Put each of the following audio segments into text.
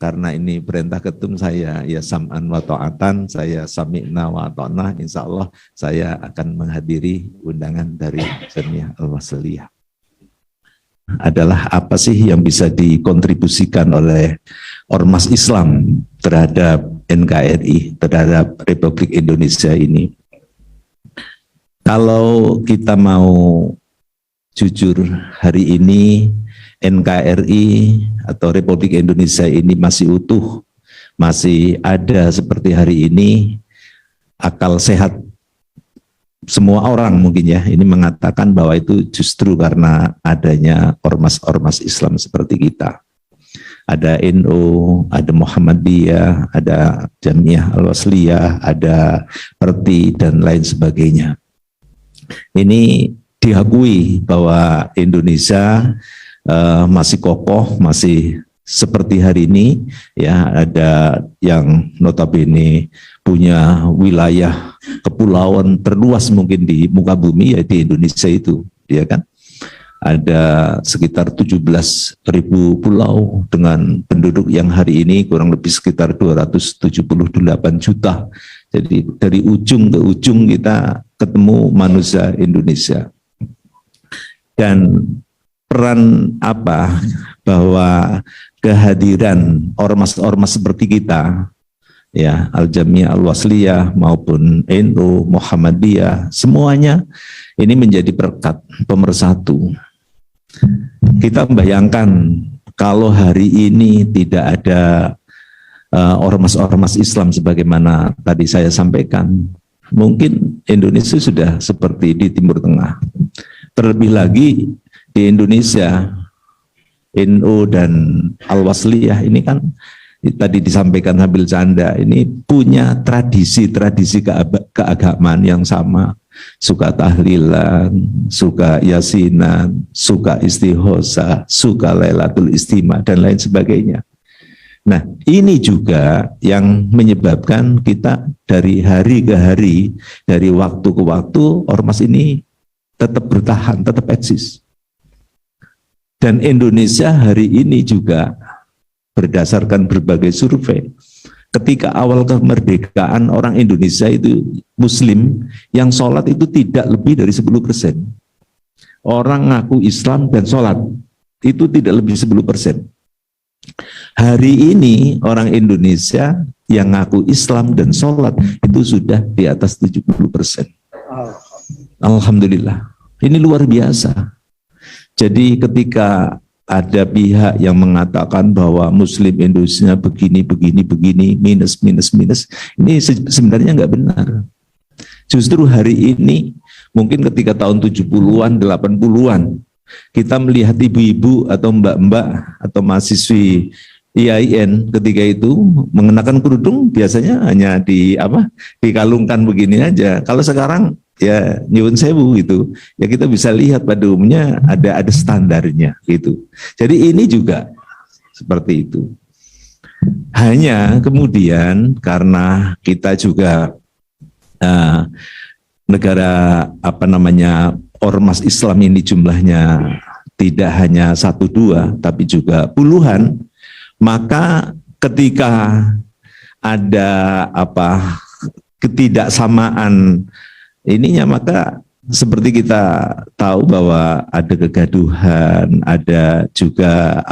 karena ini perintah ketum saya, ya sam'an wa ta'atan, saya sami'na wa ta'na, insya Allah saya akan menghadiri undangan dari Jamiah Al-Wasliyah. Adalah apa sih yang bisa dikontribusikan oleh Ormas Islam terhadap NKRI, terhadap Republik Indonesia ini. Kalau kita mau jujur, hari ini NKRI atau Republik Indonesia ini masih utuh, masih ada seperti hari ini, akal sehat semua orang mungkin ya, ini mengatakan bahwa itu justru karena adanya ormas-ormas Islam seperti kita. Ada NU, ada Muhammadiyah, ada Jamiah Al-Wasliyah, ada PERTI, dan lain sebagainya. Ini diakui bahwa Indonesia masih kokoh, masih seperti hari ini, ya, ada yang notabene punya wilayah kepulauan terluas mungkin di muka bumi, ya di Indonesia itu, ya kan? Ada sekitar 17.000 pulau dengan penduduk yang hari ini kurang lebih sekitar 278 juta. Jadi dari ujung ke ujung kita ketemu manusia Indonesia. Dan peran apa bahwa kehadiran ormas-ormas seperti kita, ya, Al-Jamiah Al-Wasliyah maupun NU, Muhammadiyah, semuanya ini menjadi perekat, pemersatu. Kita membayangkan kalau hari ini tidak ada ormas-ormas Islam sebagaimana tadi saya sampaikan, mungkin Indonesia sudah seperti di Timur Tengah. Terlebih lagi di Indonesia, NU dan Al-Wasliyah ini kan tadi disampaikan sambil canda, ini punya tradisi-tradisi keagamaan yang sama. Suka tahlilan, suka yasinan, suka istighosa, suka Lailatul Istimah, dan lain sebagainya. Nah, ini juga yang menyebabkan kita dari hari ke hari, dari waktu ke waktu, ormas ini tetap bertahan, tetap eksis. Dan Indonesia hari ini juga berdasarkan berbagai survei, ketika awal kemerdekaan orang Indonesia itu Muslim, yang sholat itu tidak lebih dari 10%. Orang ngaku Islam dan sholat itu tidak lebih 10%. Hari ini orang Indonesia yang ngaku Islam dan sholat itu sudah di atas 70%. Alhamdulillah, ini luar biasa. Jadi ketika ada pihak yang mengatakan bahwa Muslim Indonesia begini, minus, ini sebenarnya nggak benar. Justru hari ini, mungkin ketika tahun 70-an, 80-an, kita melihat ibu-ibu atau mbak-mbak atau mahasiswi IAIN ketika itu mengenakan kerudung biasanya hanya dikalungkan begini aja. Kalau sekarang ya nyuwun sewu gitu, ya kita bisa lihat pada umumnya ada standarnya gitu. Jadi ini juga seperti itu. Hanya kemudian karena kita juga negara ormas Islam ini jumlahnya tidak hanya 1-2 tapi juga puluhan, maka ketika ada ketidaksamaan ininya, maka seperti kita tahu bahwa ada kegaduhan, ada juga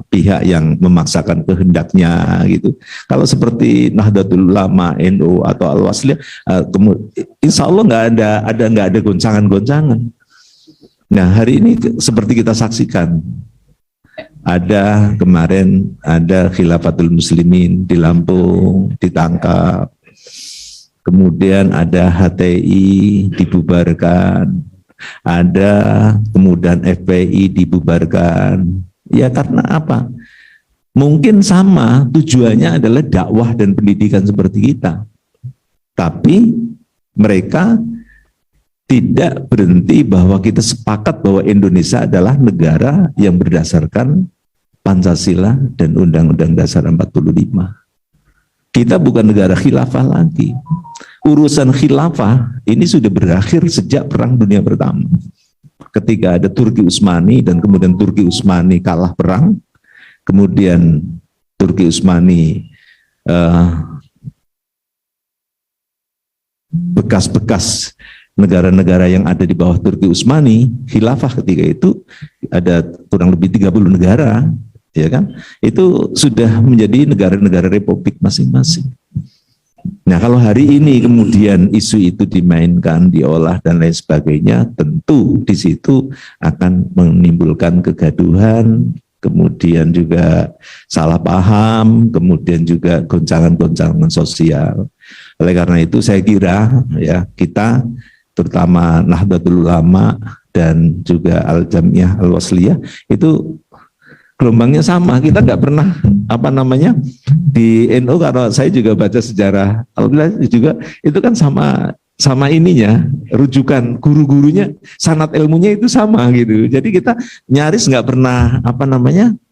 pihak yang memaksakan kehendaknya gitu. Kalau seperti Nahdlatul Ulama, NU atau Al-Wasliyah, insya Allah nggak ada goncangan-goncangan. Nah, hari ini seperti kita saksikan, ada kemarin ada Khilafatul Muslimin di Lampung ditangkap. Kemudian ada HTI dibubarkan, ada kemudian FPI dibubarkan. Ya karena apa? Mungkin sama tujuannya adalah dakwah dan pendidikan seperti kita. Tapi mereka tidak berhenti bahwa kita sepakat bahwa Indonesia adalah negara yang berdasarkan Pancasila dan Undang-Undang Dasar 45. Kita bukan negara khilafah lagi. Urusan khilafah ini sudah berakhir sejak Perang Dunia Pertama. Ketika ada Turki Utsmani dan kemudian Turki Utsmani kalah perang, kemudian Turki Utsmani, bekas-bekas negara-negara yang ada di bawah Turki Utsmani, khilafah ketika itu ada kurang lebih 30 negara, ya kan? Itu sudah menjadi negara-negara republik masing-masing. Nah, kalau hari ini kemudian isu itu dimainkan, diolah dan lain sebagainya, tentu di situ akan menimbulkan kegaduhan, kemudian juga salah paham, kemudian juga goncangan-goncangan sosial. Oleh karena itu saya kira ya kita terutama Nahdlatul Ulama dan juga Al-Jamiyah Al-Wasliyah itu gelombangnya sama. Kita nggak pernah di NU, karena saya juga baca sejarah, alhamdulillah juga itu kan sama ininya, rujukan guru-gurunya, sanad ilmunya itu sama gitu. Jadi kita nyaris nggak pernah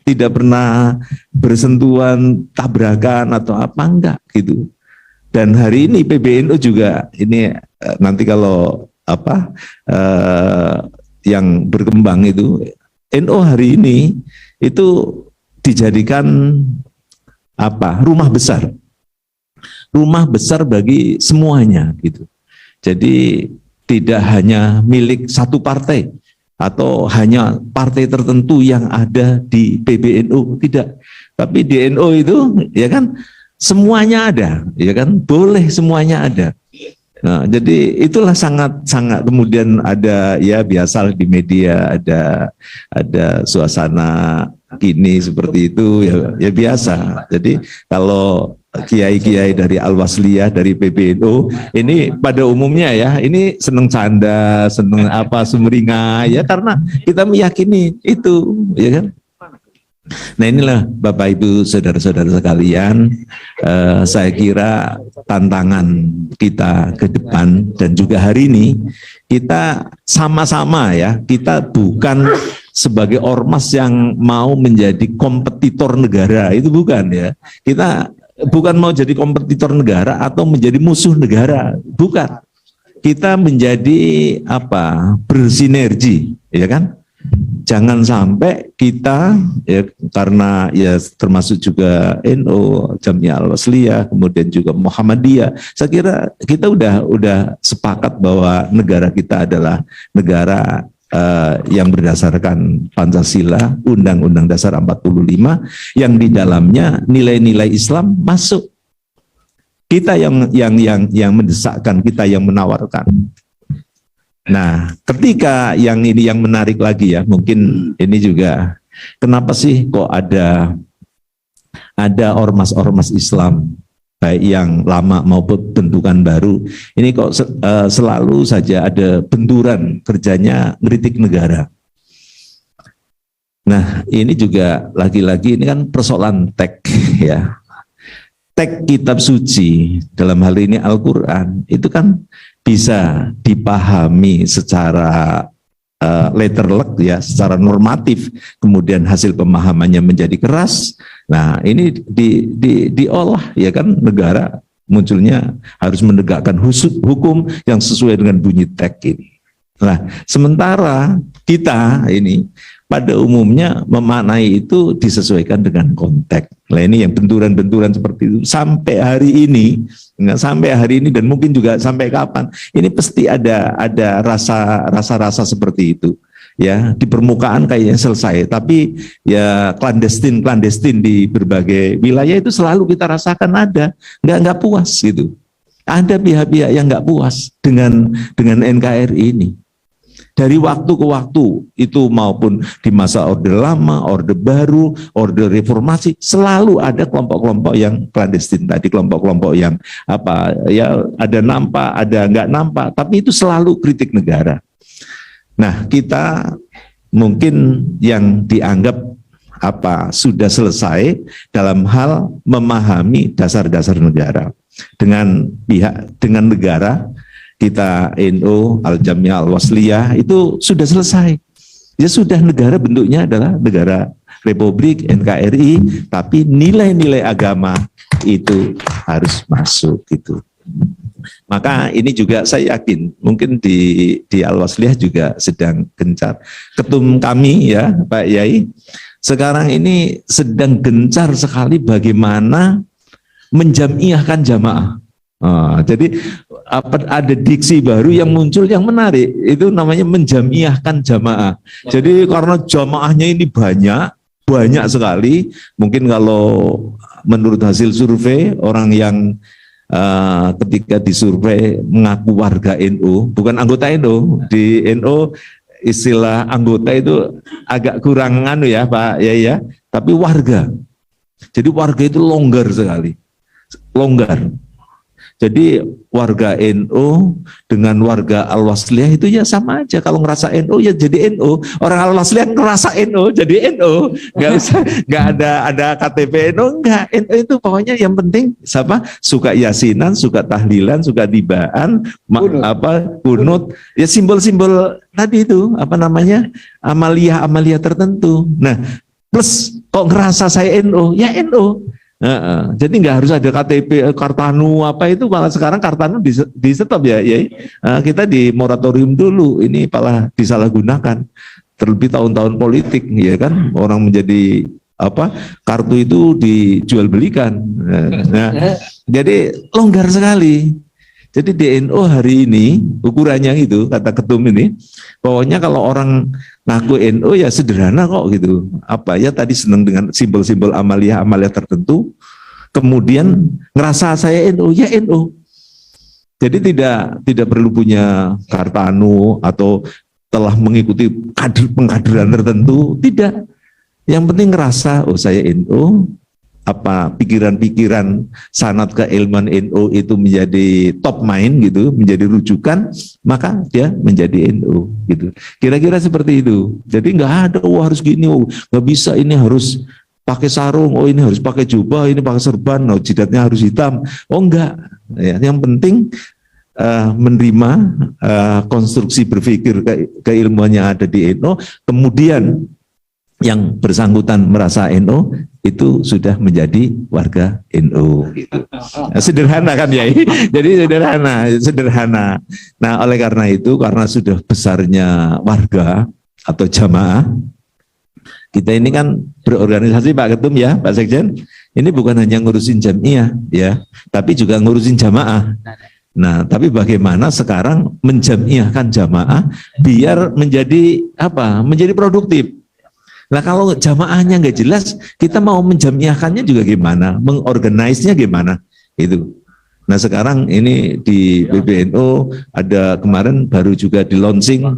tidak pernah bersentuhan, tabrakan atau apa, enggak gitu. Dan hari ini PBNU juga ini nanti kalau yang berkembang itu NU hari ini itu dijadikan rumah besar bagi semuanya gitu. Jadi tidak hanya milik satu partai atau hanya partai tertentu yang ada di PBNU, tidak. Tapi di NU itu ya kan semuanya ada, ya kan, boleh semuanya ada. Nah, jadi itulah sangat kemudian ada ya biasa di media ada suasana kini seperti itu ya biasa. Jadi kalau kiai-kiai dari Al-Wasliyah dari PBNU ini pada umumnya ya ini seneng canda, seneng sumringah ya karena kita meyakini itu, ya kan. Nah inilah Bapak Ibu saudara-saudara sekalian, saya kira tantangan kita ke depan dan juga hari ini kita sama-sama ya, kita bukan sebagai ormas yang mau menjadi kompetitor negara, itu bukan ya. Kita bukan mau jadi kompetitor negara atau menjadi musuh negara, bukan. Kita menjadi bersinergi, ya kan? Jangan sampai kita ya karena ya termasuk juga NU, Jamiyah Al-Wasliyah, kemudian juga Muhammadiyah. Saya kira kita udah sepakat bahwa negara kita adalah negara yang berdasarkan Pancasila, Undang-Undang Dasar 45 yang di dalamnya nilai-nilai Islam masuk. Kita yang mendesakkan, kita yang menawarkan. Nah, ketika yang menarik lagi ya, mungkin ini juga kenapa sih kok ada ormas-ormas Islam baik yang lama maupun bentukan baru ini kok selalu saja ada benturan, kerjanya ngeritik negara. Nah, ini juga lagi-lagi ini kan persoalan teks ya. Teks kitab suci dalam hal ini Al-Qur'an itu kan bisa dipahami secara letterlek ya, secara normatif, kemudian hasil pemahamannya menjadi keras. Nah, ini diolah ya kan, negara munculnya harus menegakkan hukum yang sesuai dengan bunyi teks ini. Nah, sementara kita ini pada umumnya memaknai itu disesuaikan dengan konteks. Nah, ini yang benturan-benturan seperti itu sampai hari ini, dan mungkin juga sampai kapan, ini pasti ada rasa-rasa seperti itu. Ya, di permukaan kayaknya selesai, tapi ya klandestin di berbagai wilayah itu selalu kita rasakan ada, nggak puas gitu. Ada pihak-pihak yang nggak puas dengan NKRI ini. Dari waktu ke waktu, itu maupun di masa Orde Lama, Orde Baru, Orde Reformasi, selalu ada kelompok-kelompok yang klandestin tadi, kelompok-kelompok yang ada nampak, ada nggak nampak, tapi itu selalu kritik negara. Nah, kita mungkin yang dianggap sudah selesai dalam hal memahami dasar-dasar negara dengan negara. Kita NU, Al-Jamiyah Al-Wasliyah itu sudah selesai. Ya sudah, negara bentuknya adalah negara Republik NKRI, tapi nilai-nilai agama itu harus masuk gitu. Maka ini juga saya yakin mungkin di Al-Wasliyah juga sedang gencar. Ketum kami ya Pak Yai sekarang ini sedang gencar sekali bagaimana menjamiahkan jamaah. Jadi ada diksi baru yang muncul yang menarik, itu namanya menjamiahkan jamaah. Jadi karena jamaahnya ini banyak sekali, mungkin kalau menurut hasil survei orang yang ketika disurvei mengaku warga NU, bukan anggota NU, di NU istilah anggota itu agak kurang ya Pak ya, tapi warga. Jadi warga itu longgar sekali, longgar. Jadi warga NU dengan warga Al-Wasliyah itu ya sama aja. Kalau ngerasa NU ya jadi NU. Orang Al-Wasliyah ngerasa NU jadi NU. Nggak ada KTP NU, enggak. NU itu pokoknya yang penting siapa? Suka yasinan, suka tahlilan, suka dibaan, kunut. Ya simbol-simbol tadi itu apa namanya? Amalia tertentu. Nah, plus kok ngerasa saya NU, ya NU. Jadi nggak harus ada KTP, Kartanu apa itu, malah sekarang Kartanu di stop ya. Kita di moratorium dulu, ini malah disalahgunakan. Terlebih tahun-tahun politik, ya kan, orang menjadi kartu itu dijual belikan. Jadi longgar sekali. Jadi DNO hari ini ukurannya itu kata ketum ini, pokoknya kalau orang ngaku NU ya sederhana kok gitu. Apa ya tadi senang dengan simbol-simbol amalia tertentu, kemudian ngerasa saya NU ya NU. Jadi tidak perlu punya Kartanu atau telah mengikuti pengkaderan tertentu, tidak. Yang penting ngerasa oh saya NU. Apa pikiran-pikiran sanad keilmuan NU itu menjadi top mind gitu, menjadi rujukan, maka dia menjadi NU gitu. Kira-kira seperti itu. Jadi nggak ada harus gini, nggak bisa, ini harus pakai sarung, ini harus pakai jubah, ini pakai serban, jidatnya harus hitam. Enggak. Ya, yang penting menerima konstruksi berpikir keilmuan yang ada di NU, kemudian yang bersangkutan merasa NU itu sudah menjadi warga NU. Gitu. Sederhana kan ya, jadi sederhana. Nah oleh karena itu, karena sudah besarnya warga atau jamaah, kita ini kan berorganisasi Pak Ketum ya, Pak Sekjen, ini bukan hanya ngurusin jamiah ya, tapi juga ngurusin jamaah. Nah, tapi bagaimana sekarang menjamiahkan jamaah biar menjadi menjadi produktif. Nah kalau jamaahnya nggak jelas, kita mau menjamiahkannya juga gimana, mengorganisnya gimana, itu. Nah sekarang ini di PBNU ada kemarin baru juga di launching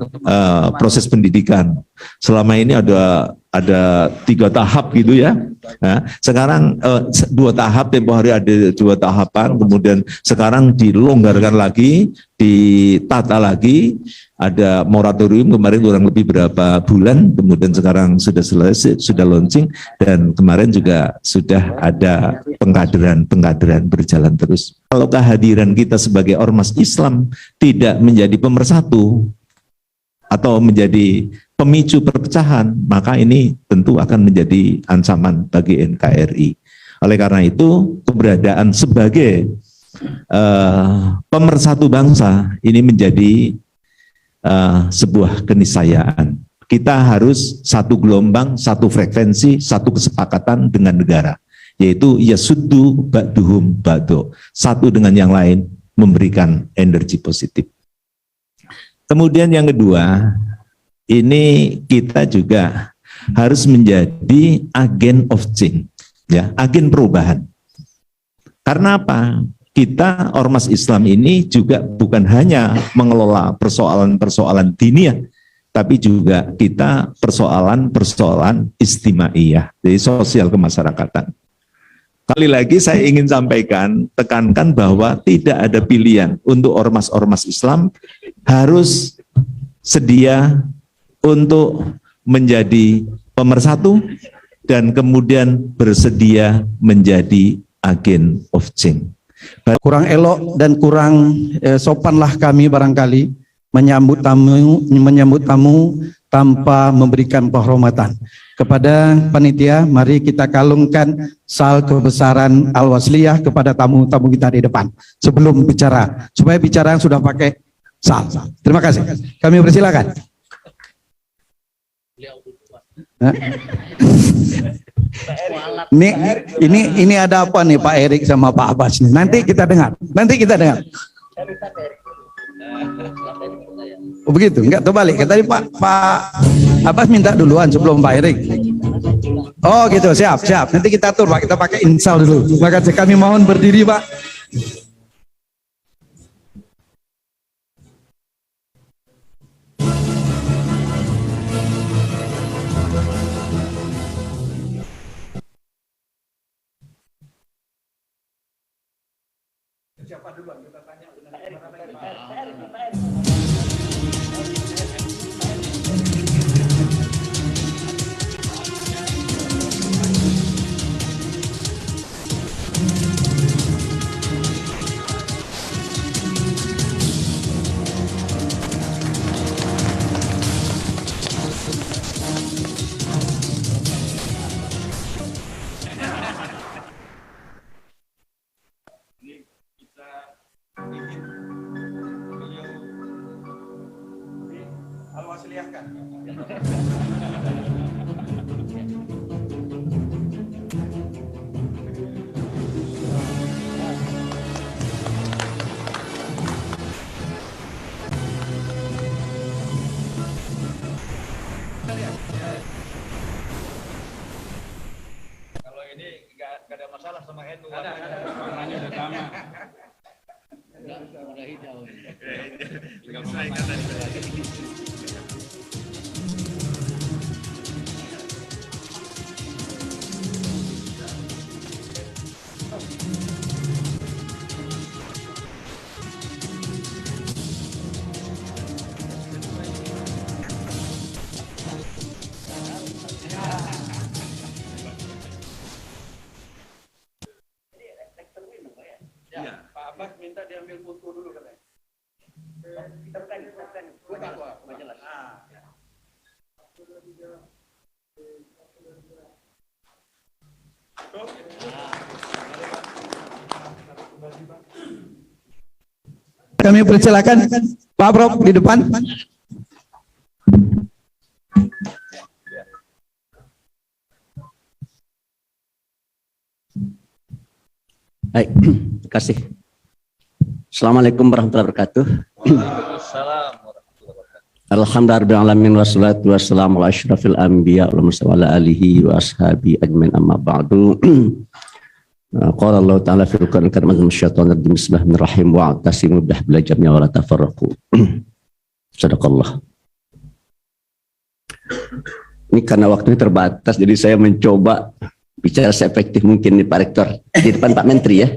proses pendidikan. Selama ini ada 3 tahap gitu ya. Nah, sekarang 2 tahap, tempo hari ada 2 tahapan, kemudian sekarang dilonggarkan lagi, ditata lagi. Ada moratorium kemarin kurang lebih berapa bulan, kemudian sekarang sudah selesai, sudah launching, dan kemarin juga sudah ada pengkaderan berjalan terus. Kalau kehadiran kita sebagai ormas Islam tidak menjadi pemersatu atau menjadi pemicu perpecahan, maka ini tentu akan menjadi ancaman bagi NKRI. Oleh karena itu, keberadaan sebagai pemersatu bangsa ini menjadi sebuah keniscayaan. Kita harus satu gelombang, satu frekuensi, satu kesepakatan dengan negara, yaitu yasuddu ba'duhum ba'do, satu dengan yang lain memberikan energi positif. Kemudian yang kedua, ini kita juga harus menjadi agen of change, ya, agen perubahan. Karena apa? Kita Ormas Islam ini juga bukan hanya mengelola persoalan-persoalan diniyah, tapi juga kita persoalan-persoalan istimaiyah, jadi sosial kemasyarakatan. Kali lagi saya ingin sampaikan, tekankan bahwa tidak ada pilihan untuk ormas-ormas Islam harus sedia untuk menjadi pemersatu dan kemudian bersedia menjadi agen of change. Kurang elok dan kurang sopanlah kami barangkali menyambut tamu tanpa memberikan penghormatan kepada panitia. Mari kita kalungkan sal kebesaran Al-Wasliyah kepada tamu-tamu kita di depan sebelum bicara, supaya bicara yang sudah pakai sal. Terima kasih. Kami persilakan. Hah? Ini ada apa nih Pak Erik sama Pak Abbas nih? Nanti kita dengar. Oh begitu, enggak terbalik. Tadi Pak Abbas minta duluan sebelum Pak Erik. Oh gitu, siap. Nanti kita atur Pak, kita pakai insal dulu. Maka kami mohon berdiri Pak. Siapa duluan kita tanya? Al-Wasiliyahkan. Kalau ini nggak ada masalah sama NU. Warnanya udah sama. Udah hijau. Tinggal memainkan tadi. Ya, Pak Abbas minta diambil foto dulu katanya. Kita bukan jelas. Kami persilakan Pak Prof di depan. Baik, terima kasih. Assalamualaikum warahmatullahi wabarakatuh. Waalaikumsalam warahmatullahi wabarakatuh. Alhamdulillahirabbil wassalatu wassalamu ala asyrafil anbiya wal mursalin wa ala alihi wa ashabi ajmain amma ba'du. Qala Allah ta'ala fil Qur'anil karim minasyaitonir rajim bismillahirrahmanirrahim wa'tasimu bihablillah jami'an wa la tafarraqu. Sadaqallah. Ini karena waktunya terbatas jadi saya mencoba bicara seefektif mungkin nih Pak Rektor di depan Pak Menteri ya.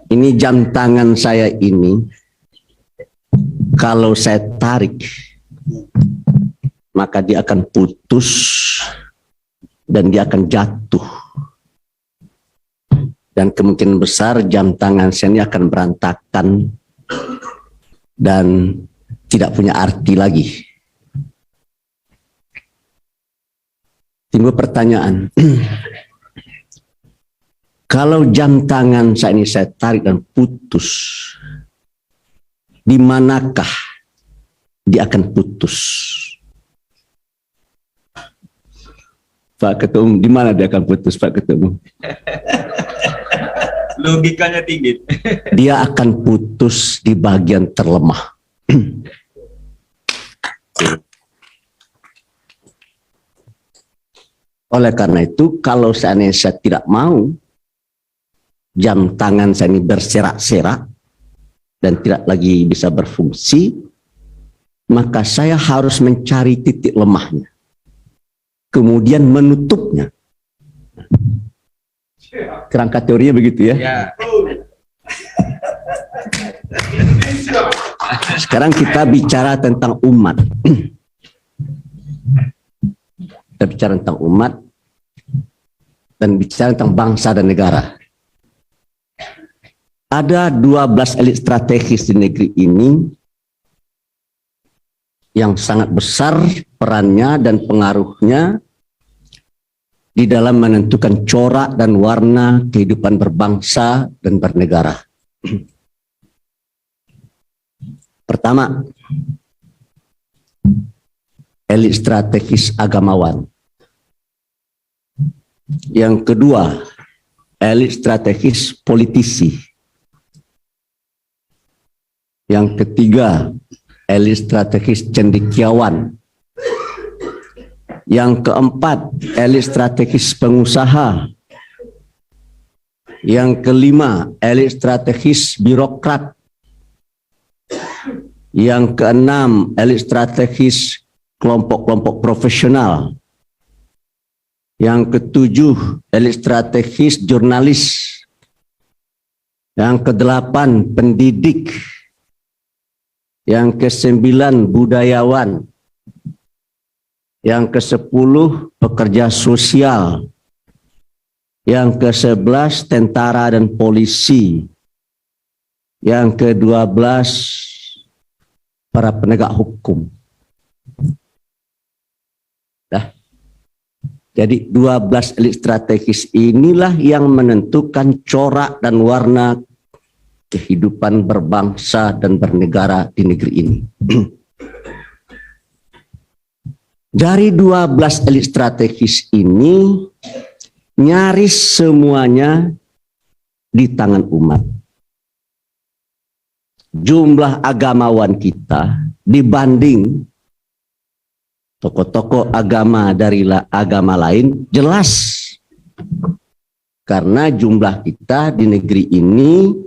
Ini jam tangan saya ini kalau saya tarik maka dia akan putus dan dia akan jatuh dan kemungkinan besar jam tangan saya ini akan berantakan dan tidak punya arti lagi. Timbul pertanyaan, kalau jam tangan saya ini saya tarik dan putus, di manakah dia akan putus? Pak Ketua Umum, di mana dia akan putus Pak Ketua Umum? Logikanya tinggi. Dia akan putus di bagian terlemah. Oleh karena itu, kalau seandainya saya tidak mau jam tangan saya ini berserak-serak dan tidak lagi bisa berfungsi, maka saya harus mencari titik lemahnya, kemudian menutupnya. Kerangka teorinya begitu ya. Sekarang kita bicara tentang umat. Kita bicara tentang umat dan bicara tentang bangsa dan negara. Ada 12 elit strategis di negeri ini yang sangat besar perannya dan pengaruhnya di dalam menentukan corak dan warna kehidupan berbangsa dan bernegara. Pertama, elit strategis agamawan. Yang kedua, elit strategis politisi. Yang ketiga, elit strategis cendekiawan. Yang keempat, elit strategis pengusaha. Yang kelima, elit strategis birokrat. Yang keenam, elit strategis kelompok-kelompok profesional. Yang ketujuh, elit strategis jurnalis. Yang kedelapan, pendidik. Yang kesembilan, budayawan. Yang kesepuluh, pekerja sosial. Yang kesebelas, tentara dan polisi. Yang ke-12, para penegak hukum. Nah, jadi 12 elit strategis inilah yang menentukan corak dan warna kehidupan berbangsa dan bernegara di negeri ini. Dari 12 elit strategis ini, nyaris semuanya di tangan umat. Jumlah agamawan kita dibanding tokoh-tokoh agama dari agama lain jelas. Karena jumlah kita di negeri ini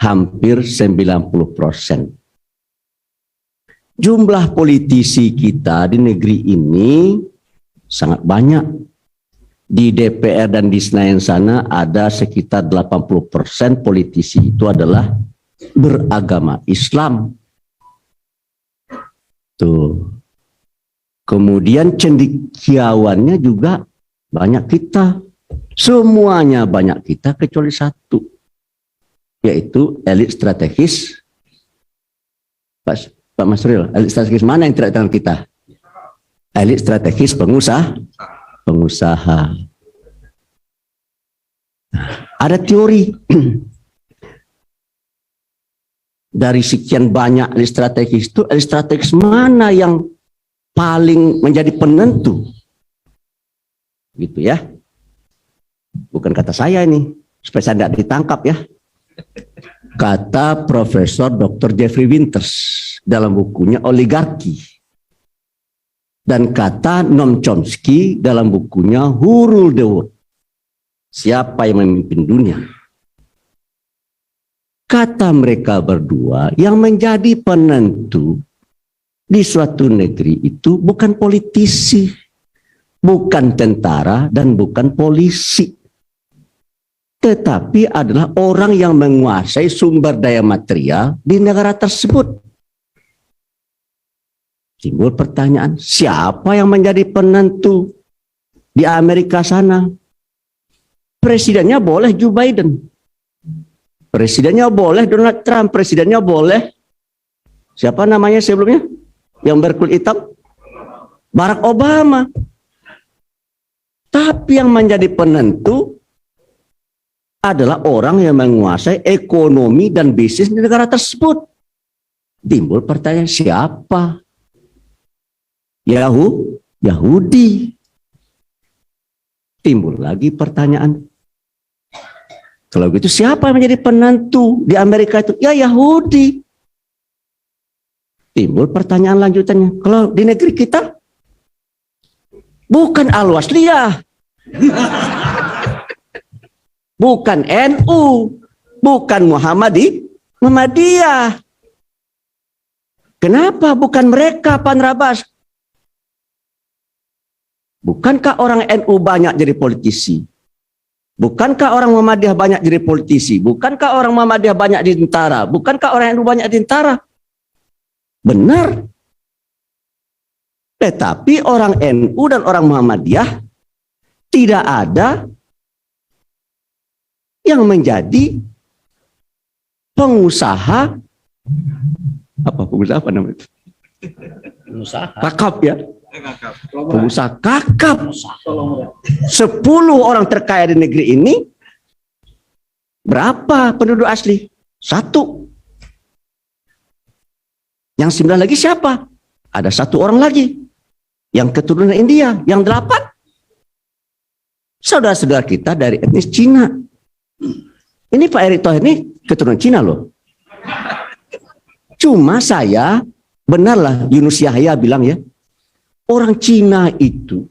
hampir 90%. Jumlah politisi kita di negeri ini sangat banyak. Di DPR dan di Senayan sana ada sekitar 80% politisi itu adalah beragama Islam. Tuh. Kemudian cendekiawannya juga banyak kita. Semuanya banyak kita kecuali satu. Yaitu elit strategis. Pak Masril, elit strategis mana yang tidak di tangan kita? Elit strategis pengusaha. Ada teori dari sekian banyak elit strategis itu, elit strategis mana yang paling menjadi penentu? Gitu ya. Bukan kata saya ini, supaya saya tidak ditangkap ya. Kata Profesor Dr. Jeffrey Winters dalam bukunya Oligarki. Dan kata Noam Chomsky dalam bukunya Who Ruled the World? Siapa yang memimpin dunia? Kata mereka berdua, yang menjadi penentu di suatu negeri itu bukan politisi, bukan tentara, dan bukan polisi. Tetapi adalah orang yang menguasai sumber daya material di negara tersebut. Timbul pertanyaan, siapa yang menjadi penentu di Amerika sana? Presidennya boleh Joe Biden. Presidennya boleh Donald Trump. Presidennya boleh, siapa namanya sebelumnya? Yang berkulit hitam? Barack Obama. Tapi yang menjadi penentu adalah orang yang menguasai ekonomi dan bisnis di negara tersebut. Timbul pertanyaan, siapa? Yahudi. Timbul lagi pertanyaan, kalau gitu siapa yang menjadi penentu di Amerika itu? Ya Yahudi. Timbul pertanyaan lanjutannya, kalau di negeri kita bukan Al-Wasliyah, bukan NU, bukan Muhammadiyah. Kenapa bukan mereka, Pak Nrabas? Bukankah orang NU banyak jadi politisi? Bukankah orang Muhammadiyah banyak jadi politisi? Bukankah orang Muhammadiyah banyak di tentara? Bukankah orang NU banyak di tentara? Benar. Tetapi orang NU dan orang Muhammadiyah tidak ada yang menjadi pengusaha apa namanya? Pengusaha. Kakap ya. Pengusaha kakap. 10 orang terkaya di negeri ini, berapa penduduk asli? 1. Yang 9 lagi siapa? Ada 1 orang lagi. yang keturunan India, yang 8 saudara-saudara kita dari etnis Cina. Ini Pak Erick Thohir ini keturunan Cina loh. Cuma saya, benarlah Yunus Yahya bilang ya, orang Cina itu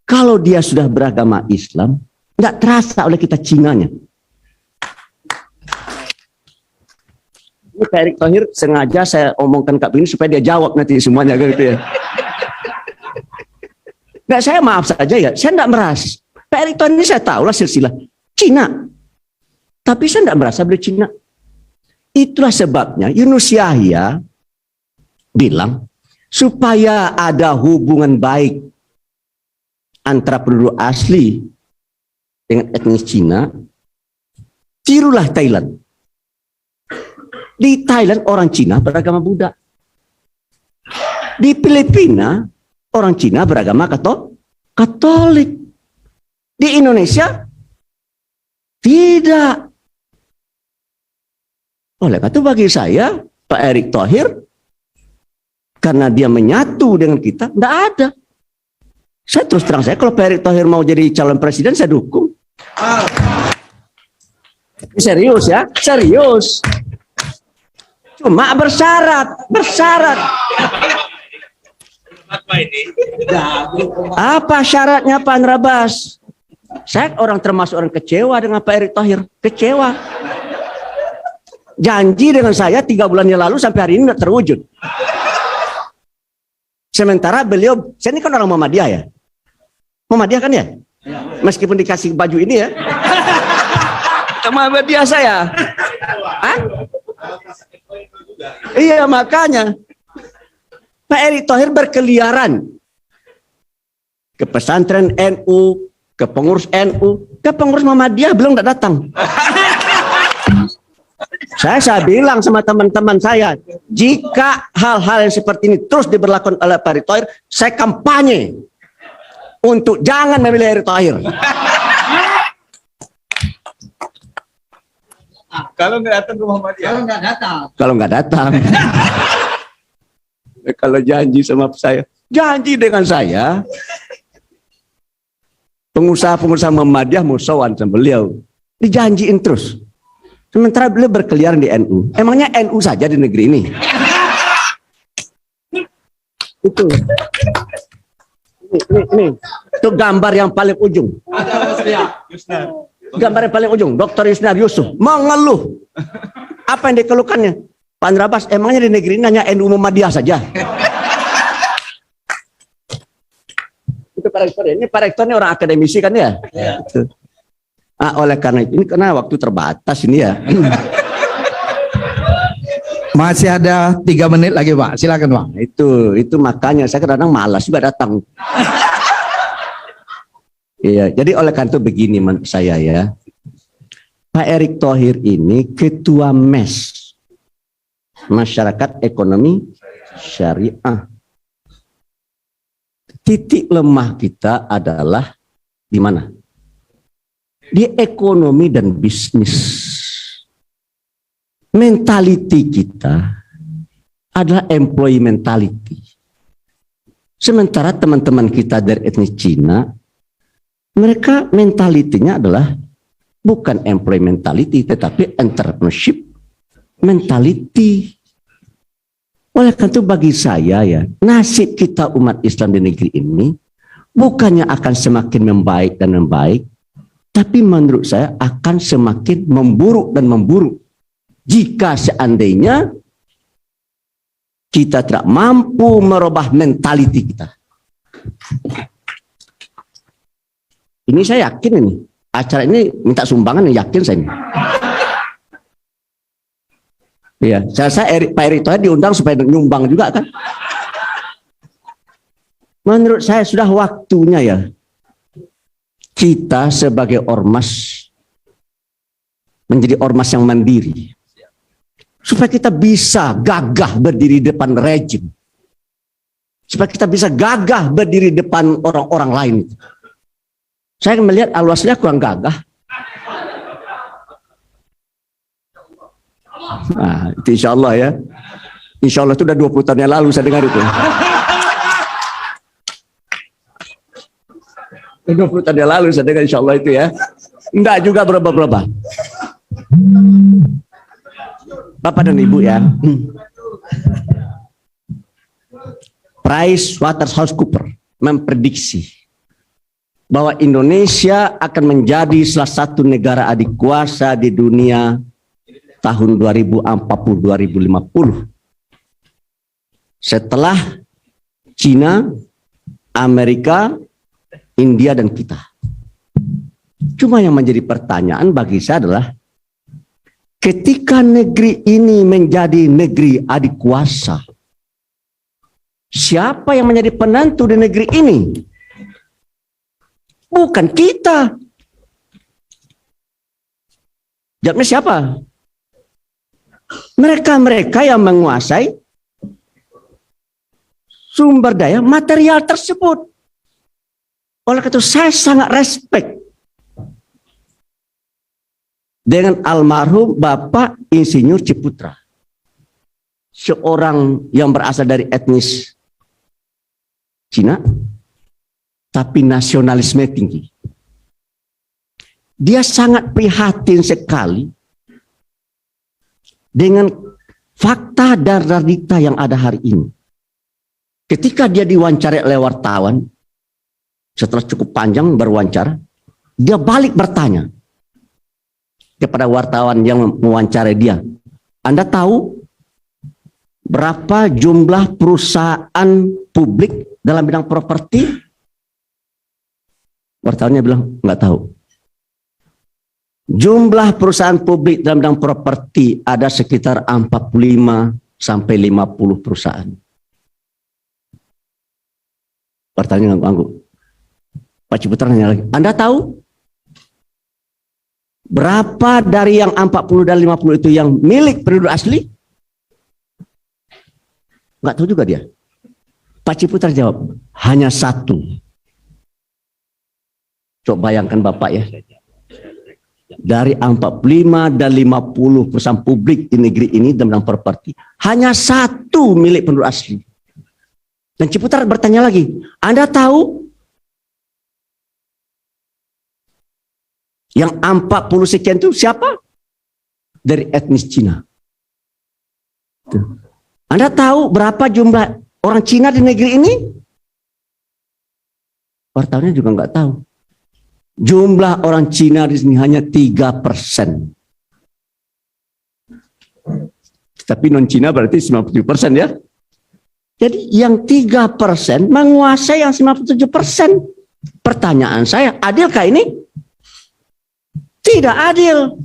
kalau dia sudah beragama Islam, nggak terasa oleh kita Cinanya. Ini Pak Erick Thohir sengaja saya omongkan Kak Bini supaya dia jawab nanti semuanya gitu ya. Nggak, saya maaf saja ya, saya nggak merasa. Pak Erick Thohir ini saya tahu lah silsilah Cina, tapi saya nggak merasa beliau Cina. Itulah sebabnya Yunus Yahya bilang supaya ada hubungan baik antara penduduk asli dengan etnis Cina, tirulah Thailand. Di Thailand orang Cina beragama Buddha. Di Filipina orang Cina beragama Katolik. Di Indonesia tidak. Oleh karena itu bagi saya Pak Erick Thohir, karena dia menyatu dengan kita, tidak ada. Saya terus terang saya, kalau Pak Erick Thohir mau jadi calon presiden, saya dukung. Serius ya, serius. Cuma bersyarat. Apa syaratnya Pak Andrabas? Saya termasuk orang kecewa dengan Pak Erick Thohir, kecewa. Janji dengan saya 3 bulan yang lalu sampai hari ini tidak terwujud. Sementara beliau, saya ini kan orang Muhammadiyah ya. Muhammadiyah kan ya? Meskipun dikasih baju ini ya. Muhammadiyah saya. Hah? Iya, makanya Pak Erick Thohir berkeliaran ke pesantren NU, ke pengurus NU, ke pengurus Muhammadiyah belum datang. Saya bilang sama teman-teman saya, jika hal-hal yang seperti ini terus diberlakukan oleh Pak Erick Thohir, saya kampanye untuk jangan memilih Erick Thohir. Kalau nggak datang ke Muhammadiyah. Kalau nggak datang. Kalau janji sama saya, janji dengan saya, pengusaha-pengusaha Muhammadiyah musawan sama beliau, dijanjiin terus. Sementara beliau berkeliaran di NU. Emangnya NU saja di negeri ini? Itu. Ini. Itu gambar yang paling ujung. Gambar yang paling ujung, Dr. Yusnar Yusuf mengeluh. Apa yang dikeluhkannya? Pak Andrabas, emangnya di negeri ini hanya NU Muhammadiyah saja? Itu Pak Rektor. Ini Pak Rektor ini orang akademisi kan ya? Ya. Oleh karena itu, ini karena waktu terbatas ini ya. Masih ada 3 menit lagi Pak, silakan Pak. Itu makanya saya kadang-kadang malas juga datang. Iya, jadi oleh karena itu begini saya ya. Pak Erick Thohir ini ketua MES, Masyarakat Ekonomi Syariah. Titik lemah kita adalah di mana? Di ekonomi dan bisnis. Mentality kita adalah employee mentality. Sementara teman-teman kita dari etnis Cina, mereka mentalitinya adalah bukan employee mentality, tetapi entrepreneurship mentality. Oleh karena itu bagi saya ya, nasib kita umat Islam di negeri ini bukannya akan semakin membaik dan membaik, tapi menurut saya akan semakin memburuk dan memburuk jika seandainya kita tidak mampu merubah mentaliti kita. Ini saya yakin ini. Acara ini minta sumbangan, yakin saya ini. Iya, saya Pak Erick Thohir diundang supaya nyumbang juga kan. Menurut saya sudah waktunya ya, kita sebagai ormas menjadi ormas yang mandiri. Supaya kita bisa gagah berdiri di depan rejim. Supaya kita bisa gagah berdiri di depan orang-orang lain. Saya melihat Al-Wasliyah kurang gagah. Nah, itu insya Allah ya. Insya Allah itu udah 20 tahun yang lalu saya dengar itu. 20 tahun yang lalu, saya dengar insya Allah itu ya. Enggak juga berapa-berapa. Bapak dan Ibu ya. PricewaterhouseCoopers memprediksi bahwa Indonesia akan menjadi salah satu negara adikuasa di dunia tahun 2040-2050. Setelah Cina, Amerika, India, dan kita. Cuma yang menjadi pertanyaan bagi saya adalah ketika negeri ini menjadi negeri adikuasa, siapa yang menjadi penentu di negeri ini? Bukan kita. Jawabnya siapa? Mereka-mereka yang menguasai sumber daya material tersebut. Oleh karena itu saya sangat respect dengan almarhum Bapak Insinyur Ciputra, seorang yang berasal dari etnis Cina, tapi nasionalisme tinggi. Dia sangat prihatin sekali dengan fakta dan realita yang ada hari ini. Ketika dia diwawancara oleh wartawan, setelah cukup panjang berwawancara, dia balik bertanya kepada wartawan yang mewawancarai dia, Anda tahu berapa jumlah perusahaan publik dalam bidang properti? Wartawannya bilang, nggak tahu. Jumlah perusahaan publik dalam bidang properti ada sekitar 45 sampai 50 perusahaan. Pertanyaan ngangguk. Pak Ciputra nanya lagi, Anda tahu berapa dari yang 40 dan 50 itu yang milik penduduk asli? Nggak tahu juga dia. Pak Ciputra jawab, hanya satu. Coba bayangkan Bapak ya. Dari 45 dan 50 perusahaan publik di negeri ini dalam properti, hanya satu milik penduduk asli. Dan Ciputra bertanya lagi, Anda tahu yang 40 sekian itu siapa? Dari etnis Cina. Anda tahu berapa jumlah orang Cina di negeri ini? Wartawannya juga nggak tahu. Jumlah orang Cina di sini hanya 3%. Tapi non Cina berarti 97% ya. Jadi yang 3% menguasai yang 97%. Pertanyaan saya, adilkah ini? Tidak adil.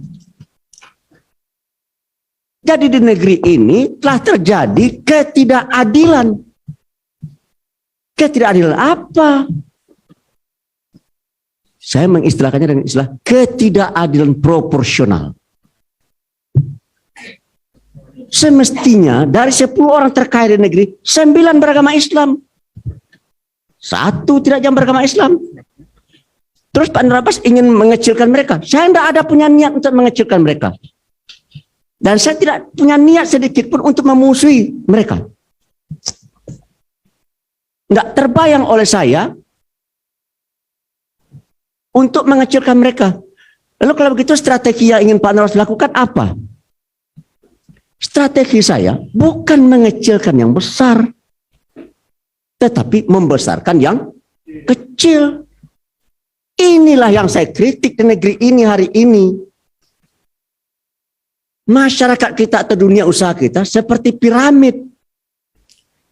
Jadi di negeri ini telah terjadi ketidakadilan. Ketidakadilan apa? Saya mengistilahkannya dengan istilah ketidakadilan proporsional. Semestinya dari 10 orang terkaya di negeri, 9 beragama Islam. 1 tidak yang beragama Islam. Terus Pak Nurabas ingin mengecilkan mereka. Saya tidak ada punya niat untuk mengecilkan mereka. Dan saya tidak punya niat sedikit pun untuk memusuhi mereka. Tidak terbayang oleh saya untuk mengecilkan mereka. Lalu kalau begitu strategi yang ingin Pak Nurabas lakukan apa? Strategi saya bukan mengecilkan yang besar, tetapi membesarkan yang kecil. Inilah yang saya kritik di negeri ini hari ini. Masyarakat kita atau dunia usaha kita seperti piramid.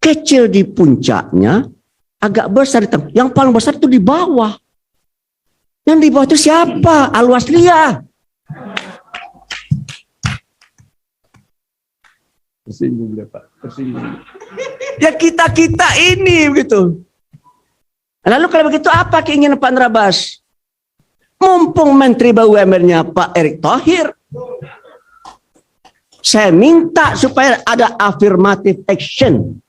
Kecil di puncaknya, agak besar di tengah. Yang paling besar itu di bawah. Yang di bawah itu siapa? Al-Wasliyah. Tersinggung ya Pak, tersinggung. Ya kita-kita ini begitu. Lalu kalau begitu apa keinginan Pak Nurabas? Mumpung Menteri BUMN-nya Pak Erick Thohir, saya minta supaya ada affirmative action.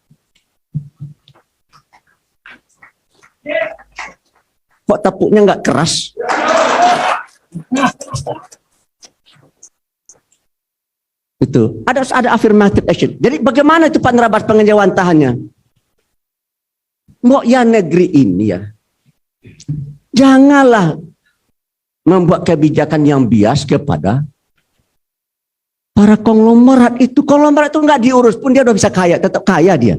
Kok tepuknya nggak keras? Itu ada affirmative action. Jadi bagaimana itu Pak Nurabas pengejawantahannya? Mbok ya negeri ini ya. Janganlah membuat kebijakan yang bias kepada para konglomerat itu. Konglomerat itu nggak diurus pun dia udah bisa kaya, tetap kaya dia.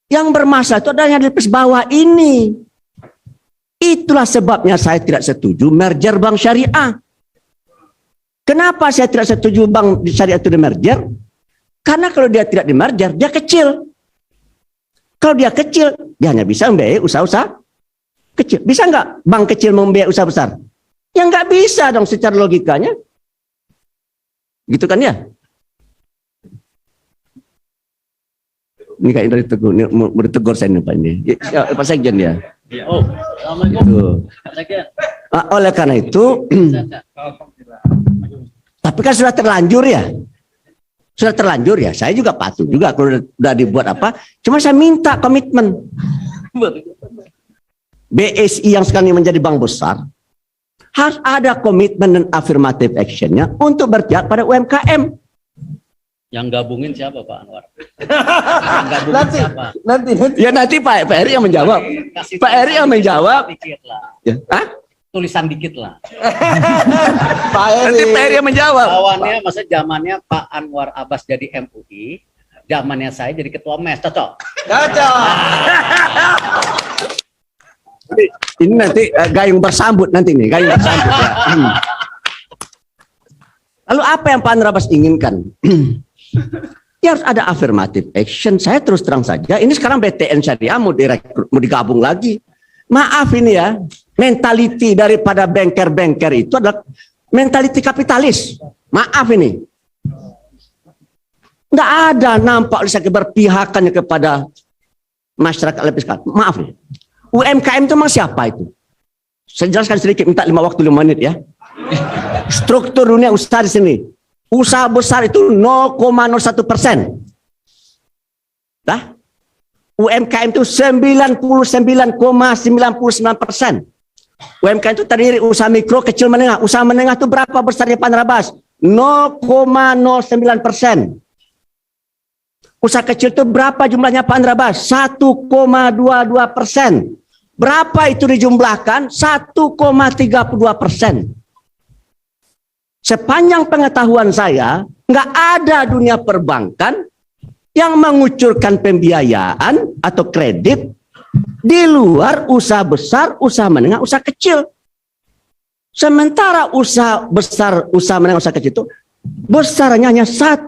Yang bermasalah itu adalah yang di bawah ini. Itulah sebabnya saya tidak setuju merger bank syariah. Kenapa saya tidak setuju bank syariah itu di merger? Karena kalau dia tidak di merger, dia kecil. Kalau dia kecil, dia hanya bisa membiayai usaha-usaha kecil. Bisa nggak bank kecil membiayai usaha besar? Ya nggak bisa dong secara logikanya. Gitu kan ya? Ini kayak dari tegur, ini mau ditegur saya nih Pak ini. Ya, Pak Sekjen ya. Oh, assalamualaikum. Oleh karena itu, tapi kan sudah terlanjur ya. Sudah terlanjur ya. Saya juga patuh juga kalau udah dibuat apa. Cuma saya minta komitmen. BSI yang sekarang ini menjadi bank besar harus ada komitmen dan affirmative actionnya untuk berpihak pada UMKM. Yang gabungin siapa Pak Anwar? Yang gabungin siapa? Nanti Pak Eri yang menjawab. Pak Eri yang menjawab. Dikit lah. Ya. Hah? Tulisan dikit lah. Nanti Pak Eri yang menjawab. Lawannya masa zamannya Pak Anwar Abbas jadi MUI, zamannya saya jadi ketua MES, cocok. Ini nanti gayung bersambut nanti nih, gayung bersambut. Ya. Lalu apa yang Pak Anwar Abbas inginkan? Ya harus ada affirmative action. Saya terus terang saja, ini sekarang BTN Syariah mau direkrut, mau digabung lagi. Maaf ini ya, mentality daripada banker-banker itu adalah mentality kapitalis. Maaf ini. Nggak ada nampak keberpihakannya kepada masyarakat lebih sekali. Maaf nih. UMKM itu memang siapa itu? Saya jelaskan sedikit, minta 5 menit ya. Struktur dunia usaha di sini. Usaha besar itu 0,01%. Dah? UMKM itu 99,99%. UMKM itu terdiri usaha mikro, kecil, menengah. Usaha menengah itu berapa besarnya Pak Anwar? 0,09%. Usaha kecil itu berapa jumlahnya Pak Anwar? 1,22%. Berapa itu dijumlahkan? 1,32%. Sepanjang pengetahuan saya, nggak ada dunia perbankan yang mengucurkan pembiayaan atau kredit di luar usaha besar, usaha menengah, usaha kecil. Sementara usaha besar, usaha menengah, usaha kecil itu besarnya hanya 1,32%,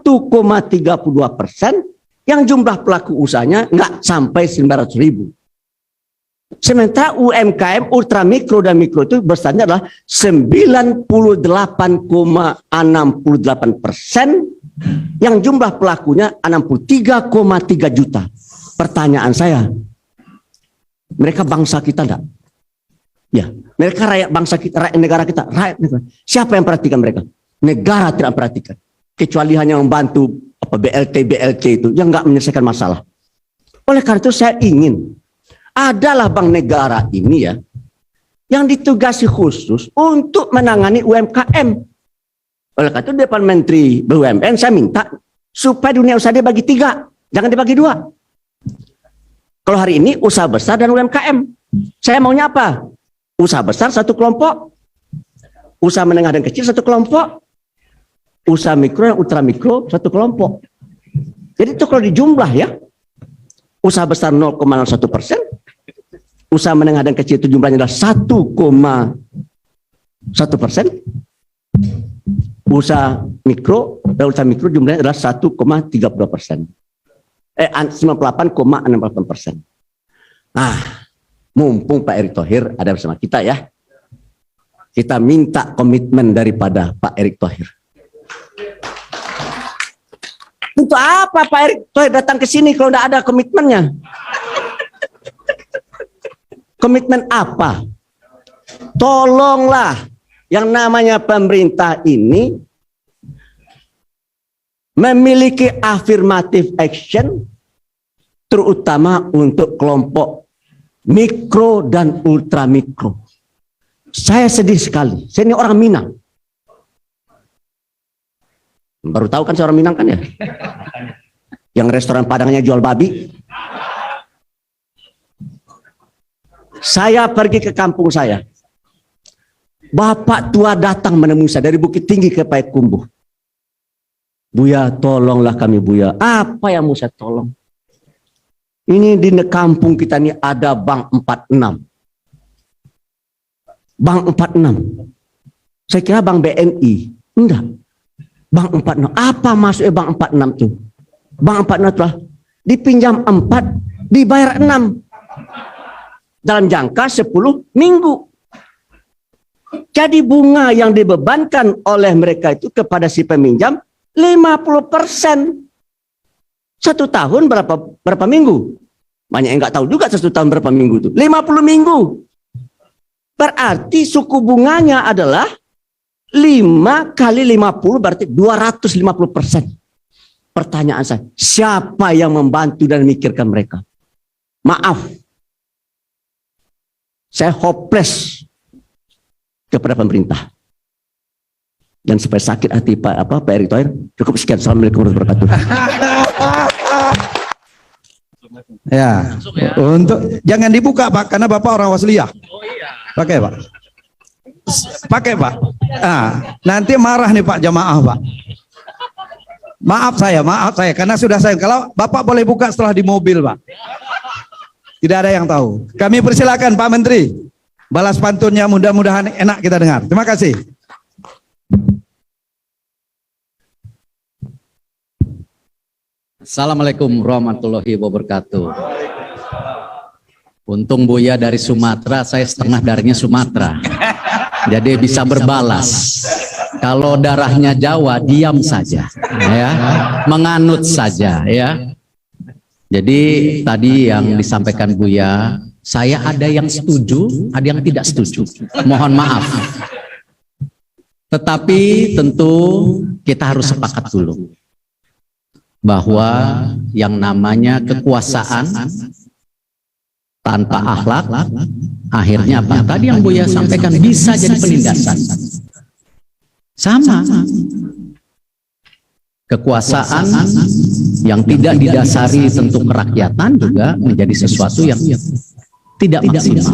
yang jumlah pelaku usahanya nggak sampai 900.000. Sementara UMKM, ultramikro dan mikro itu besarnya adalah 98,68%, yang jumlah pelakunya 63,3 juta. Pertanyaan saya, mereka bangsa kita enggak? Ya, mereka rakyat bangsa kita, rakyat negara kita, rakyat negara. Siapa yang perhatikan mereka? Negara tidak perhatikan. Kecuali hanya membantu BLT itu yang enggak menyelesaikan masalah. Oleh karena itu saya ingin adalah bank negara ini ya yang ditugasi khusus untuk menangani UMKM. Oleh karena itu Depan Menteri BUMN saya minta supaya dunia usaha dia bagi 3, jangan dibagi 2. Kalau hari ini usaha besar dan UMKM, saya maunya apa? Usaha besar satu kelompok, usaha menengah dan kecil satu kelompok, usaha mikro dan ultramikro satu kelompok. Jadi itu kalau dijumlah ya, usaha besar 0,01%, usaha menengah dan kecil itu jumlahnya adalah 1,1%, usaha mikro dan ultramikro jumlahnya adalah 1,32%, 98,68%. Nah, mumpung Pak Erick Thohir ada bersama kita ya, kita minta komitmen daripada Pak Erick Thohir. Untuk apa Pak Erick Thohir datang ke sini kalau tidak ada komitmennya? Komitmen apa? Tolonglah yang namanya pemerintah ini memiliki affirmative action terutama untuk kelompok mikro dan ultramikro. Saya sedih sekali. Saya ini orang Minang. Baru tahu kan saya orang Minang kan ya? Yang restoran Padangnya jual babi. Saya pergi ke kampung saya. Bapak tua datang menemui saya dari Bukit Tinggi ke Payakumbuh. Buya, tolonglah kami Buya. Apa yang mau saya tolong? Ini di kampung kita ini ada Bank 46. Bank 46. Saya kira Bank BNI. Enggak. Bank 46. Apa maksudnya Bank 46 itu? Bank 46 itu dipinjam 4, dibayar 6. Dalam jangka 10 minggu. Jadi bunga yang dibebankan oleh mereka itu kepada si peminjam 50%. 1 tahun berapa minggu? Banyak yang nggak tahu juga 1 tahun berapa minggu itu. 50 minggu. Berarti suku bunganya adalah 5 kali 50 berarti 250%. Pertanyaan saya, siapa yang membantu dan memikirkan mereka? Maaf. Saya hopeless kepada pemerintah. Dan supaya sakit hati Pak Erick Thohir, cukup sekian. Assalamualaikum warahmatullahi wabarakatuh. Ya, untuk jangan dibuka Pak, karena Bapak orang Wasliyah. Pakai Pak. Pakai Pak. Nah, nanti marah nih Pak jamaah Pak. Maaf saya, karena sudah saya. Kalau Bapak boleh buka setelah di mobil Pak. Tidak ada yang tahu. Kami persilakan Pak Menteri. Balas pantunnya mudah-mudahan enak kita dengar. Terima kasih. Assalamualaikum warahmatullahi wabarakatuh. Untung Buya dari Sumatera, saya setengah darahnya Sumatera. Jadi bisa berbalas. Kalau darahnya Jawa, diam saja, ya, menganut saja, ya. Jadi tadi yang disampaikan Buya, saya ada yang setuju, ada yang tidak setuju. Mohon maaf. Tetapi tentu kita harus sepakat dulu bahwa yang namanya kekuasaan tanpa akhlak akhirnya apa? Tadi yang Buya sampaikan bisa jadi penindasan. Sama. Kekuasaan yang tidak didasari tentu kerakyatan juga menjadi sesuatu yang tidak maksimal.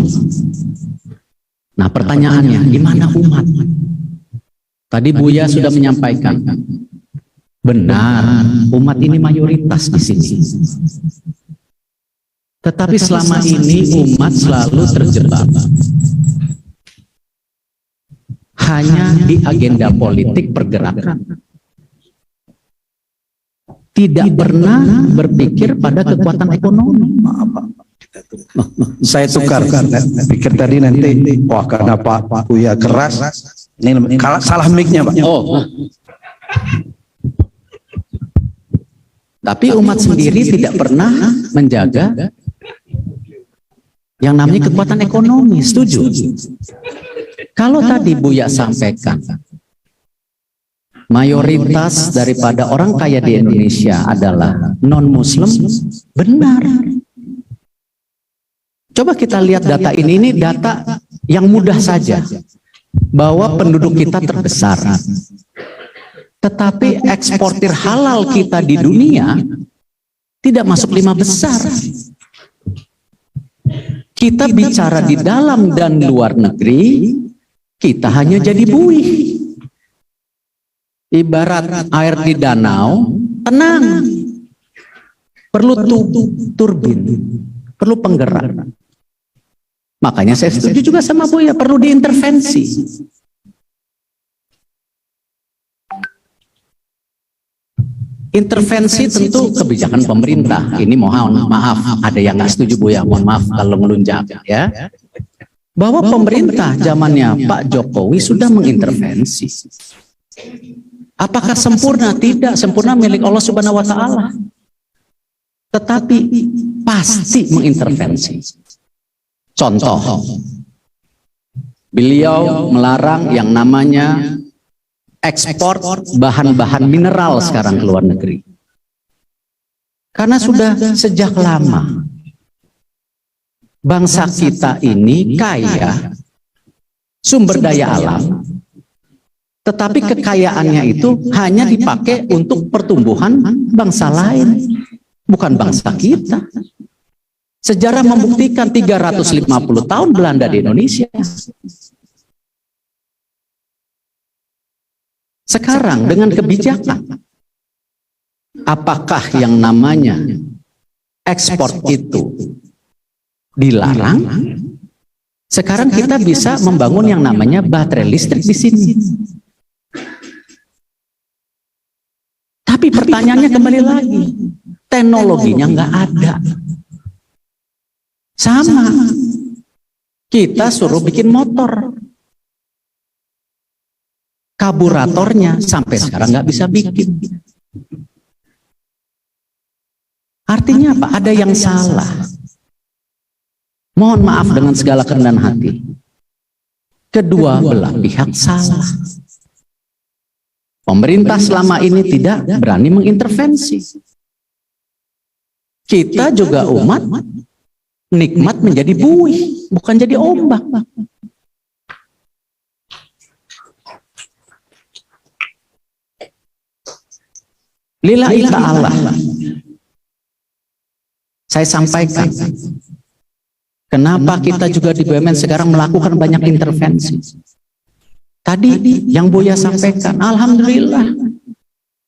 Nah, pertanyaannya, gimana umat? Tadi Buya sudah menyampaikan, benar, umat ini mayoritas di sini. Tetapi selama ini umat selalu terjebak hanya di agenda politik pergerakan. Tidak pernah berpikir pada kekuatan ekonomi. Saya tukar. Pikir tadi nanti, wah karena Pak Buya keras. Ini salah mic-nya Pak. Oh. Tapi umat sendiri tidak pernah menjaga yang namanya kekuatan ekonomi. Setuju? Kalau tadi Buya sampaikan, mayoritas daripada orang kaya di Indonesia adalah non-Muslim, benar. Coba kita lihat data ini data yang mudah saja, bahwa penduduk kita terbesar. Tetapi eksportir halal kita di dunia tidak masuk 5 besar. Kita bicara di dalam dan luar negeri, kita hanya jadi buih. Ibarat air di danau, tenang. Perlu turbin, perlu penggerak. Makanya saya setuju juga sama Buya, perlu diintervensi. Intervensi tentu kebijakan pemerintah. Ini mohon maaf, ada yang nggak setuju Buya, mohon maaf kalau ngelunjak ya. Bahwa pemerintah zamannya Pak Jokowi sudah mengintervensi. Apakah sempurna? Tidak, sempurna milik Allah Subhanahu wa taala. Tetapi pasti mengintervensi. Contoh, beliau melarang yang namanya ekspor bahan-bahan mineral sekarang ke luar negeri. Karena sudah sejak lama bangsa kita ini kaya sumber daya alam, tetapi kekayaannya itu hanya dipakai untuk pertumbuhan bangsa lain, bukan bangsa kita. Sejarah membuktikan 350 tahun Belanda di Indonesia. Sekarang dengan kebijakan, apakah yang namanya ekspor itu dilarang? Sekarang kita bisa membangun yang namanya baterai listrik di sini. Tapi pertanyaannya kembali lagi, teknologinya nggak ada. Sama, kita suruh bikin motor, karburatornya sampai sekarang nggak bisa bikin. Artinya apa? Ada yang salah. Mohon maaf dengan segala kerendahan hati. Kedua belah pihak salah. Pemerintah selama ini tidak berani mengintervensi. Kita juga umat nikmat menjadi buih, bukan jadi ombak. Lillahi ta'ala. Saya sampaikan, kenapa kita juga di BUMN sekarang melakukan banyak intervensi. Tadi yang Buya sampaikan, alhamdulillah.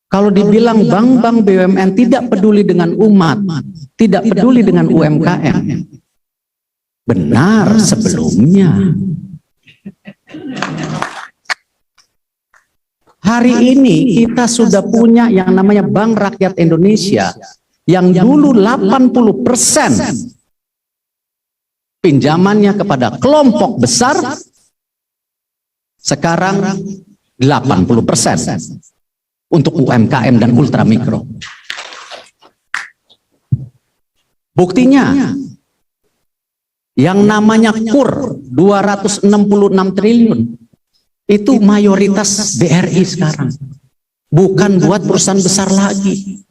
Kalau dibilang bank-bank BUMN tidak peduli dengan umat, tidak peduli dengan UMKM, benar sebelumnya. Hari ini kita sudah punya yang namanya Bank Rakyat Indonesia yang dulu 80% pinjamannya kepada kelompok besar, sekarang 80% untuk UMKM dan ultramikro. Buktinya yang namanya KUR 266 triliun itu mayoritas BRI sekarang, bukan buat perusahaan besar lagi.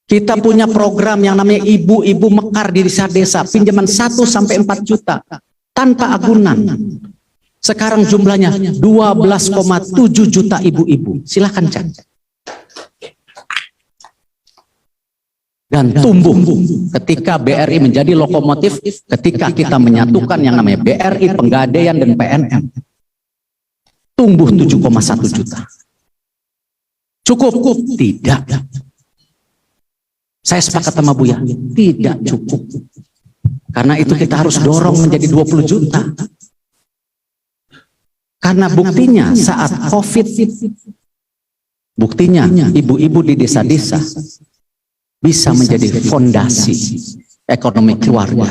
Kita punya program yang namanya ibu-ibu mekar di desa-desa, pinjaman 1 sampai 4 juta tanpa agunan. Sekarang jumlahnya 12,7 juta ibu-ibu. Silahkan cek. Dan tumbuh ketika BRI menjadi lokomotif, ketika kita menyatukan yang namanya BRI, Penggadaian dan PNM. Tumbuh 7,1 juta. Cukup? Tidak. Saya sepakat sama Buya, tidak cukup. Karena itu kita harus dorong menjadi 20 juta. Karena buktinya saat COVID, buktinya ibu-ibu di desa-desa bisa menjadi fondasi ekonomi keluarga.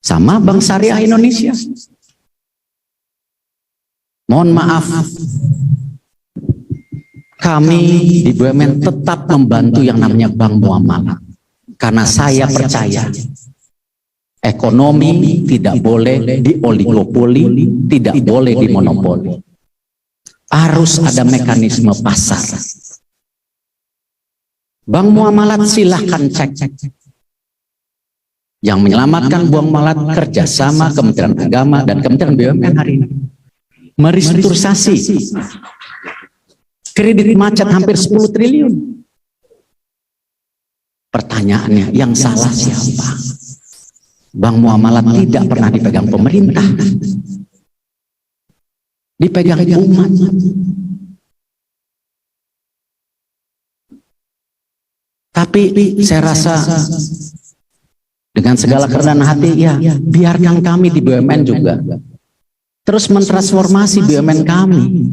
Sama Bank Syariah Indonesia. Mohon maaf, kami di BUMN tetap membantu yang namanya bank muamalah. Karena saya percaya ekonomi tidak boleh dioligopoli, tidak boleh dimonopoli. Harus ada mekanisme pasar. Bank muamalat silahkan cek. Yang menyelamatkan bank muamalat kerjasama Kementerian Agama dan Kementerian BUMN hari ini. Merestrukturisasi kredit macet hampir 10 triliun. Pertanyaannya, yang salah siapa? Bank muamalat tidak pernah dipegang pemerintah, dipegang umat. Tapi saya rasa dengan segala kerendahan hati, ya biarkan kami di BUMN juga terus mentransformasi BUMN kami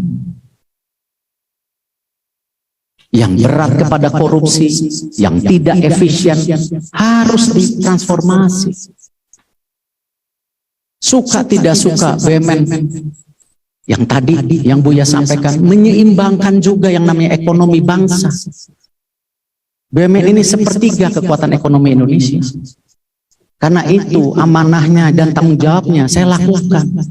yang berat kepada korupsi, yang tidak efisien, harus ditransformasi. Suka tidak suka BUMN yang tadi yang Buya sampaikan menyeimbangkan juga yang namanya ekonomi bangsa. BUMN ini sepertiga kekuatan ekonomi Indonesia. Karena itu amanahnya dan tanggung jawabnya saya lakukan.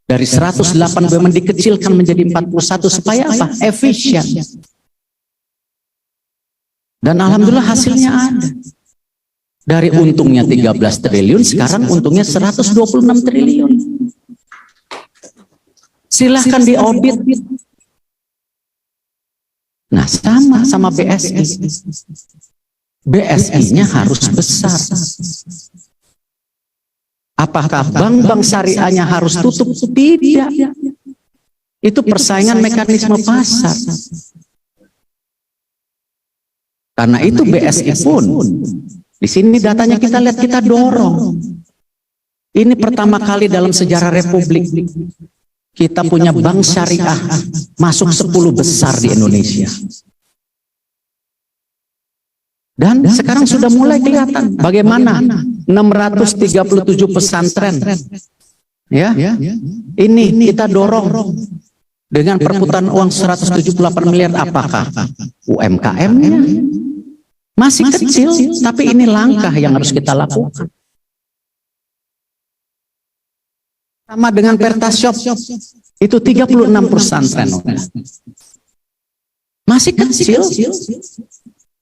Dari 108 BUMN dikecilkan menjadi 41 supaya apa? Efisien. Dan alhamdulillah hasilnya ada. Dari untungnya 13 triliun, sekarang untungnya 126 triliun. Silahkan diaudit. Nah, sama BSI. BSI-nya harus besar. Apakah bank-bank syariahnya harus tutup? Tidak. Itu persaingan mekanisme pasar. Karena itu BSI pun, di sini datanya kita lihat, kita dorong. Ini pertama kali dalam sejarah Republik kita punya bank syariah masuk 10 besar di Indonesia. Dan sekarang sudah mulai kelihatan bagaimana 637 pesantren. Ya, ini kita dorong dengan perputaran uang 178 miliar. Apakah UMKM-nya masih kecil, tapi ini langkah yang harus kita lakukan. Sama dengan Pertashop, itu 36 pesantren. Masih kecil,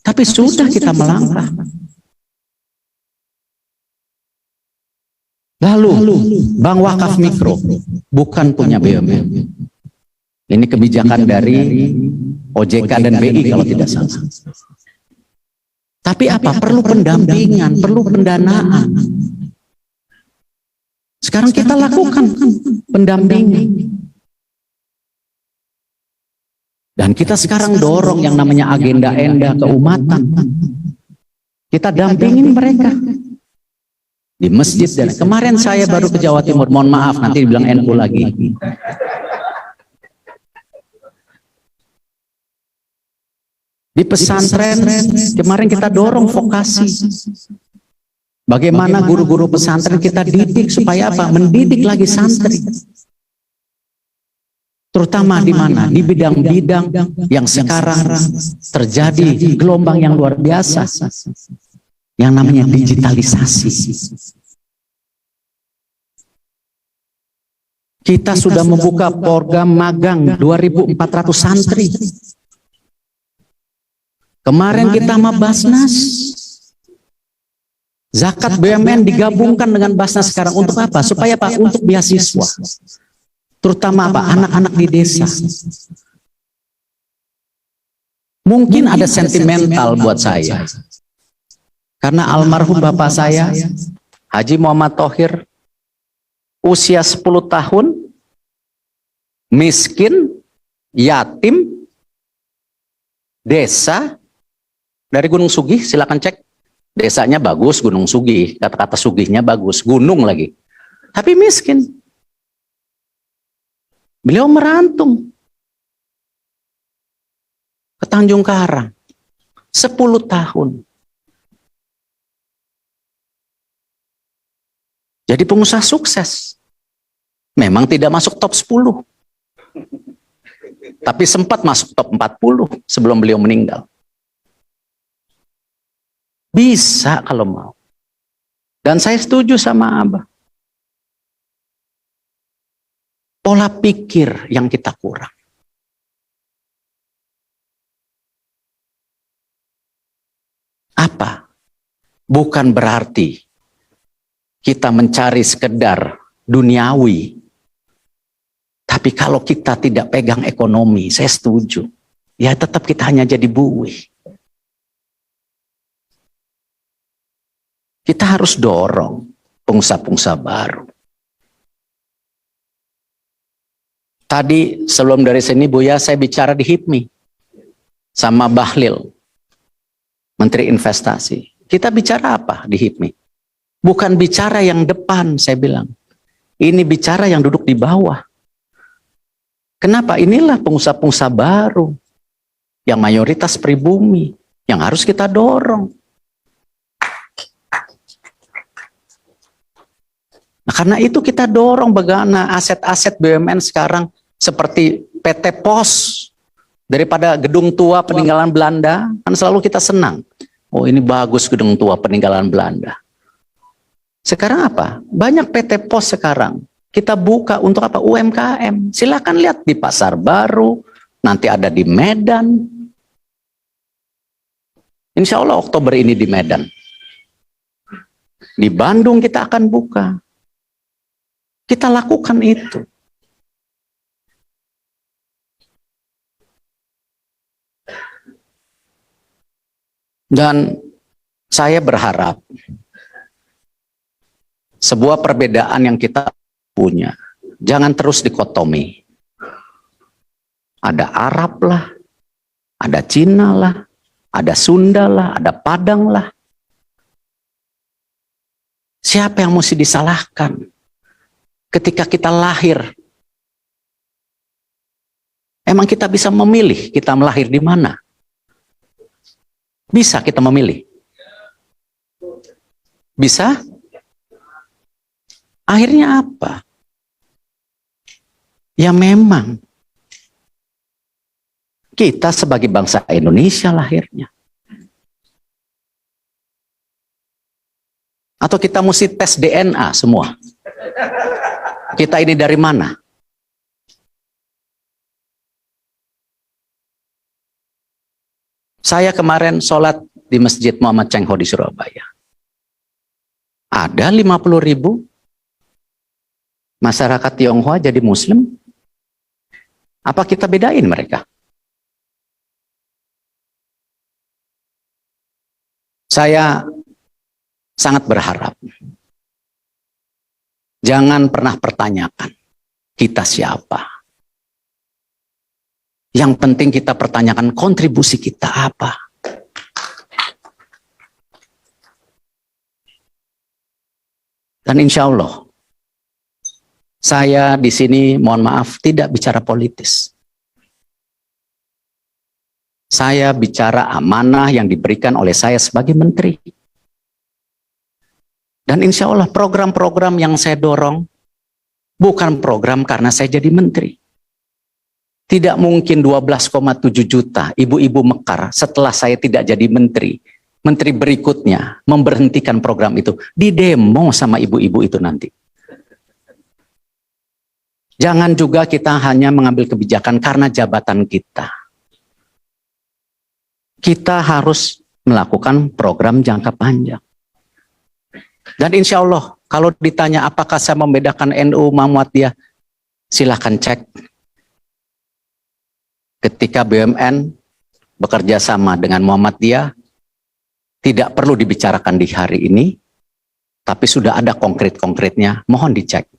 tapi sudah kita melangkah. Lalu, Bank Wakaf Mikro bukan punya BUMN. Ini kebijakan dari OJK dan BI kalau tidak salah. Tapi apa? Perlu pendampingan, perlu pendanaan. Sekarang kita lakukan pendampingan. Dan kita sekarang dorong yang namanya agenda enda keumatan. Kita dampingin mereka di masjid. Dan kemarin saya baru ke Jawa Timur, mohon maaf nanti dibilang NU lagi. Di pesantren kemarin kita dorong vokasi. Bagaimana guru-guru pesantren kita didik supaya apa? Mendidik lagi santri. Terutama di mana? Di bidang-bidang yang sekarang terjadi gelombang yang luar biasa. Yang namanya digitalisasi. Kita sudah membuka program magang 2.400 santri. Kemarin kita sama Basnas. Zakat BUMN digabungkan dengan Basnas sekarang untuk apa? Supaya apa? Untuk beasiswa. Terutama apa? Anak-anak di desa. Mungkin ada sentimental buat saya. Karena almarhum bapak saya, Haji Muhammad Thohir, usia 10 tahun, miskin, yatim, desa, dari Gunung Sugih, silakan cek. Desanya bagus, Gunung Sugih, kata-kata Sugihnya bagus, gunung lagi. Tapi miskin. Beliau merantung ke Tanjung Karang 10 tahun. Jadi pengusaha sukses. Memang tidak masuk top 10. Tapi sempat masuk top 40 sebelum beliau meninggal. Bisa kalau mau. Dan saya setuju sama Abah. Pola pikir yang kita kurang. Apa? Bukan berarti kita mencari sekedar duniawi. Tapi kalau kita tidak pegang ekonomi, saya setuju. Ya tetap kita hanya jadi buih. Kita harus dorong pengusaha-pengusaha baru. Tadi sebelum dari sini Buya saya bicara di HIPMI sama Bahlil, Menteri Investasi. Kita bicara apa di HIPMI? Bukan bicara yang depan, saya bilang. Ini bicara yang duduk di bawah. Kenapa? Inilah pengusaha-pengusaha baru yang mayoritas pribumi yang harus kita dorong. Nah, karena itu kita dorong bagaimana aset-aset BUMN sekarang seperti PT Pos daripada gedung tua peninggalan Belanda, kan selalu kita senang. Oh ini bagus gedung tua peninggalan Belanda. Sekarang apa? Banyak PT Pos sekarang kita buka untuk apa? UMKM. Silakan lihat di Pasar Baru, nanti ada di Medan. Insya Allah Oktober ini di Medan. Di Bandung kita akan buka. Kita lakukan itu. Dan saya berharap sebuah perbedaan yang kita punya. Jangan terus dikotomi. Ada Arab lah, ada Cina lah, ada Sunda lah, ada Padang lah. Siapa yang mesti disalahkan? Ketika kita lahir, emang kita bisa memilih kita melahir di mana? Bisa kita memilih? Bisa? Akhirnya apa? Ya memang kita sebagai bangsa Indonesia lahirnya. Atau kita mesti tes DNA semua? Kita ini dari mana? Saya kemarin sholat di Masjid Muhammad Cheng Ho di Surabaya. Ada 50.000 masyarakat Tionghoa jadi Muslim. Apa kita bedain mereka? Saya sangat berharap jangan pernah pertanyakan kita siapa. Yang penting kita pertanyakan kontribusi kita apa. Dan insya Allah, saya di sini mohon maaf tidak bicara politis. Saya bicara amanah yang diberikan oleh saya sebagai menteri. Dan insya Allah program-program yang saya dorong bukan program karena saya jadi menteri. Tidak mungkin 12,7 juta ibu-ibu Mekar setelah saya tidak jadi menteri, menteri berikutnya memberhentikan program itu, didemo sama ibu-ibu itu nanti. Jangan juga kita hanya mengambil kebijakan karena jabatan kita. Kita harus melakukan program jangka panjang. Dan insya Allah, kalau ditanya apakah saya membedakan NU Muhammadiyah, silahkan cek. Ketika BUMN bekerja sama dengan Muhammadiyah, tidak perlu dibicarakan di hari ini, tapi sudah ada konkret-konkretnya, mohon dicek.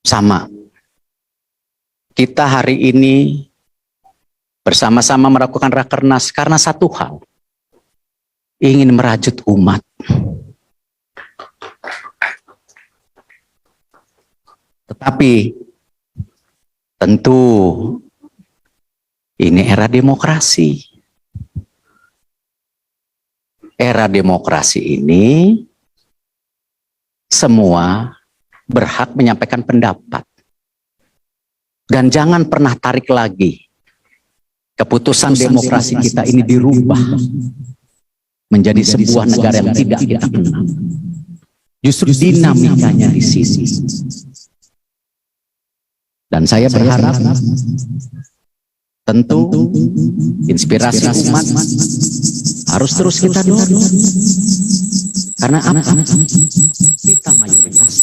Sama, kita hari ini bersama-sama melakukan rakernas karena satu hal, ingin merajut umat. Tetapi tentu ini era demokrasi. Era demokrasi ini semua berhak menyampaikan pendapat. Dan jangan pernah tarik lagi keputusan demokrasi kita ini dirubah menjadi sebuah negara yang tidak kita kenal. Justru dinamikanya di sisi. Dan saya berharap tentu inspirasi umat harus terus kita dorong. Karena apa? Kita mayoritas.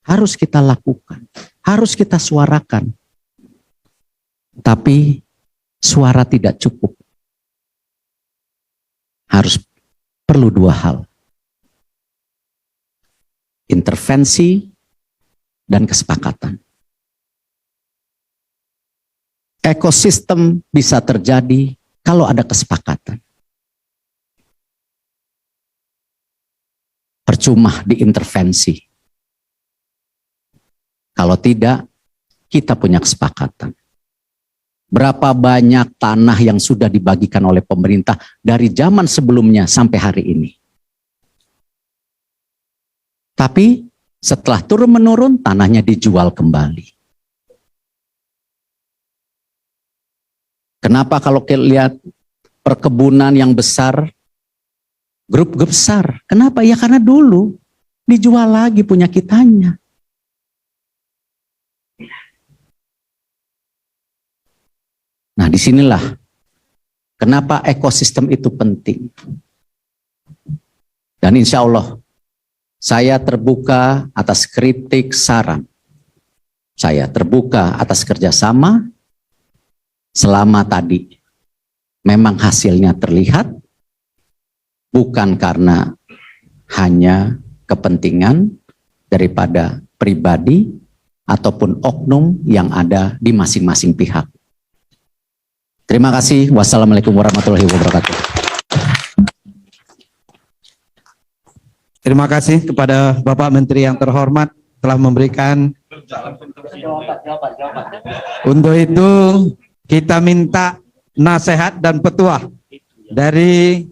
Harus kita lakukan, harus kita suarakan. Tapi suara tidak cukup. Harus perlu dua hal. Intervensi dan kesepakatan. Ekosistem bisa terjadi kalau ada kesepakatan. Percuma diintervensi. Kalau tidak, kita punya kesepakatan. Berapa banyak tanah yang sudah dibagikan oleh pemerintah dari zaman sebelumnya sampai hari ini. Tapi setelah turun-menurun, tanahnya dijual kembali. Kenapa kalau kita lihat perkebunan yang besar, grup-grup besar, kenapa? Ya karena dulu dijual lagi punya kitanya. Nah, disinilah kenapa ekosistem itu penting. Dan insya Allah, saya terbuka atas kritik, saran. Saya terbuka atas kerjasama selama tadi memang hasilnya terlihat, bukan karena hanya kepentingan daripada pribadi ataupun oknum yang ada di masing-masing pihak. Terima kasih. Wassalamualaikum warahmatullahi wabarakatuh. Terima kasih kepada Bapak Menteri yang terhormat telah memberikan. Untuk itu kita minta nasihat dan petuah dari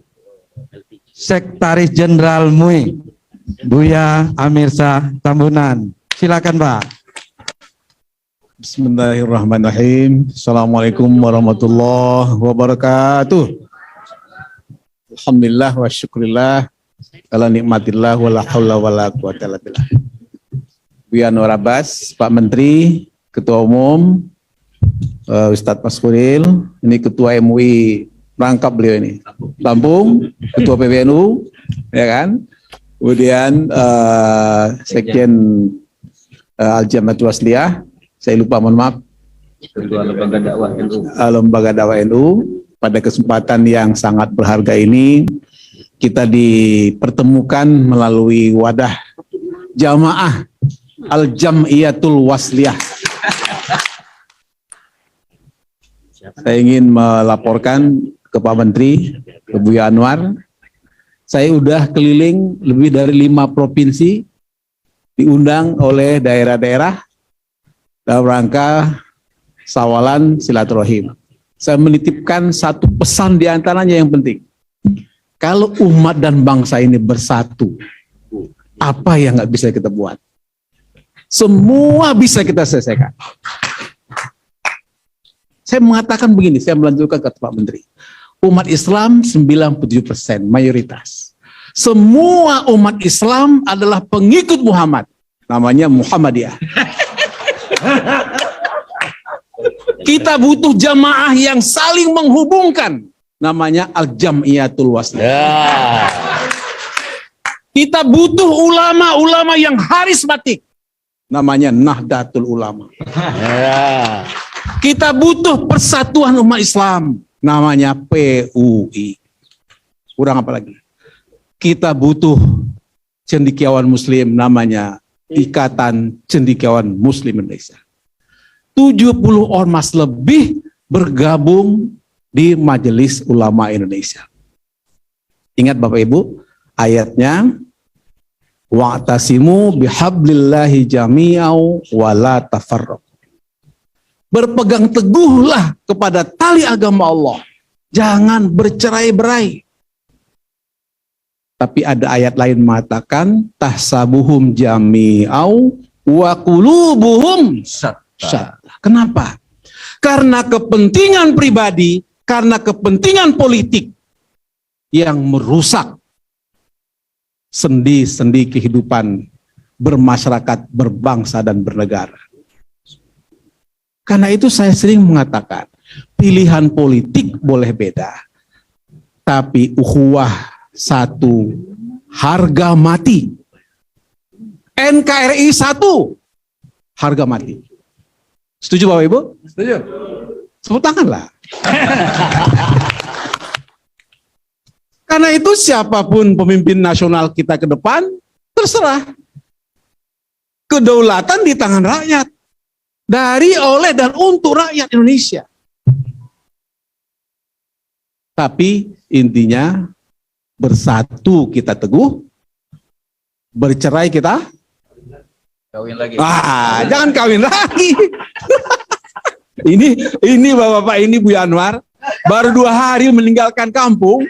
Sekretaris Jenderal MUI, Buya Amirsyah Tambunan. Silakan, Pak. Bismillahirrahmanirrahim. Assalamualaikum warahmatullahi wabarakatuh. Alhamdulillah wa syukurillah ala nikmatillah wa la hawla wa la quwata illa billah. Buya Anwar Abbas, Pak Menteri, Ketua Umum, Ustadz Mas Khalil, ini Ketua MUI rangkap beliau ini, Lampung, Ketua PBNU, ya kan? Kemudian Sekjen Al-Jamaah Wasliyah, saya lupa, mohon maaf, Ketua Lembaga Dakwah NU. Pada kesempatan yang sangat berharga ini, kita dipertemukan melalui wadah jamaah Al-Jam'iyatul Wasliyah. Saya ingin melaporkan ke Pak Menteri, ke Buya Anwar, saya udah keliling lebih dari 5 provinsi, diundang oleh daerah-daerah dalam rangka sawalan silaturahim. Saya menitipkan satu pesan di antaranya yang penting. Kalau umat dan bangsa ini bersatu, apa yang nggak bisa kita buat? Semua bisa kita selesaikan. Saya mengatakan begini, saya melanjutkan kata Pak Menteri. Umat Islam 97% mayoritas. Semua umat Islam adalah pengikut Muhammad. Namanya Muhammadiyah. Kita butuh jamaah yang saling menghubungkan. Namanya Al-Jam'iyatul Wasliyah. Kita butuh ulama-ulama yang harismatik. Namanya Nahdlatul Ulama. Kita butuh persatuan umat Islam. Namanya PUI. Kurang apa lagi? Kita butuh cendekiawan Muslim. Namanya Ikatan Cendekiawan Muslim Indonesia. 70 ormas lebih bergabung di Majelis Ulama Indonesia. Ingat Bapak Ibu, ayatnya wa'tasimu bihablillahi jami'au wa la tafarraqu. Berpegang teguhlah kepada tali agama Allah. Jangan bercerai-berai. Tapi ada ayat lain mengatakan tahsabuhum jami'au wa qulubuhum syatta. Kenapa? Karena kepentingan pribadi, karena kepentingan politik yang merusak sendi-sendi kehidupan bermasyarakat, berbangsa, dan bernegara. Karena itu saya sering mengatakan, pilihan politik boleh beda, tapi ukhuwah satu, harga mati. NKRI satu, harga mati. Setuju Bapak Ibu? Setuju. Tepuk tanganlah. Karena itu siapapun pemimpin nasional kita ke depan, terserah. Kedaulatan di tangan rakyat. Dari, oleh, dan untuk rakyat Indonesia. Tapi intinya, bersatu kita teguh, bercerai kita Kawin lagi. jangan kawin lagi. ini Bapak-bapak ini Buya Anwar baru 2 hari meninggalkan kampung,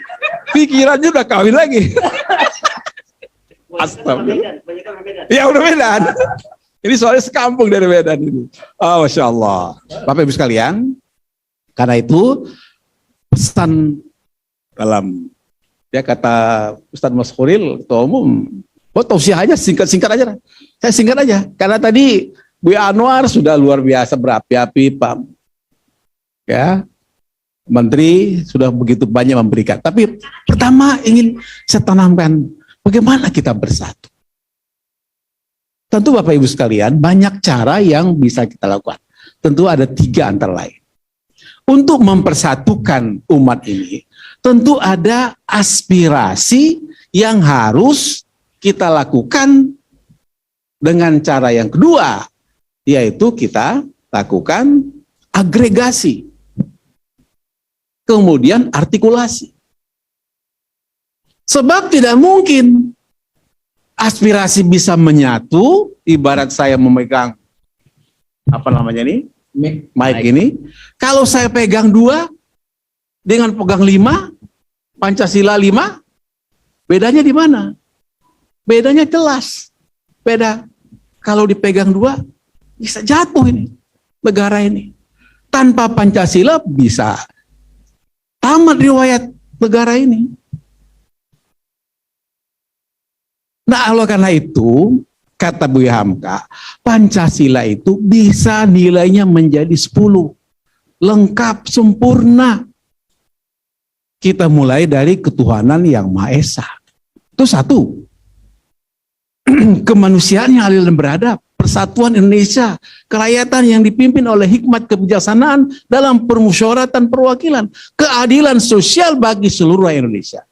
pikirannya udah kawin lagi. Astagfirullah. Ya udah Medan. Ini soalnya sekampung dari Medan ini. Oh, Masya Allah. Bapak Ibu sekalian, karena itu pesan dalam ya kata Ustadz Mas Khalil, Ketua Umum, tausiah aja, singkat-singkat aja. Saya singkat aja, karena tadi Buya Anwar sudah luar biasa berapi-api, Pak ya, Menteri sudah begitu banyak memberikan. Tapi pertama ingin saya tanamkan, bagaimana kita bersatu. Tentu Bapak Ibu sekalian, banyak cara yang bisa kita lakukan. Tentu ada 3 antara lain. untuk mempersatukan umat ini, tentu ada aspirasi yang harus kita lakukan dengan cara yang kedua, yaitu kita lakukan agregasi, kemudian artikulasi. Sebab tidak mungkin aspirasi bisa menyatu, ibarat saya memegang apa namanya ini, mic ini, kalau saya pegang 2 dengan pegang 5, Pancasila 5, bedanya di mana? Bedanya jelas. Beda. Kalau dipegang 2, bisa jatuh ini negara ini. Tanpa Pancasila bisa tamat riwayat negara ini. Nah, oleh karena itu, kata Buya Hamka, Pancasila itu bisa nilainya menjadi 10. Lengkap, sempurna. Kita mulai dari ketuhanan yang Maha Esa. Itu 1. Kemanusiaan yang adil dan beradab. Persatuan Indonesia. Kerakyatan yang dipimpin oleh hikmat kebijaksanaan dalam permusyawaratan perwakilan. Keadilan sosial bagi seluruh Indonesia.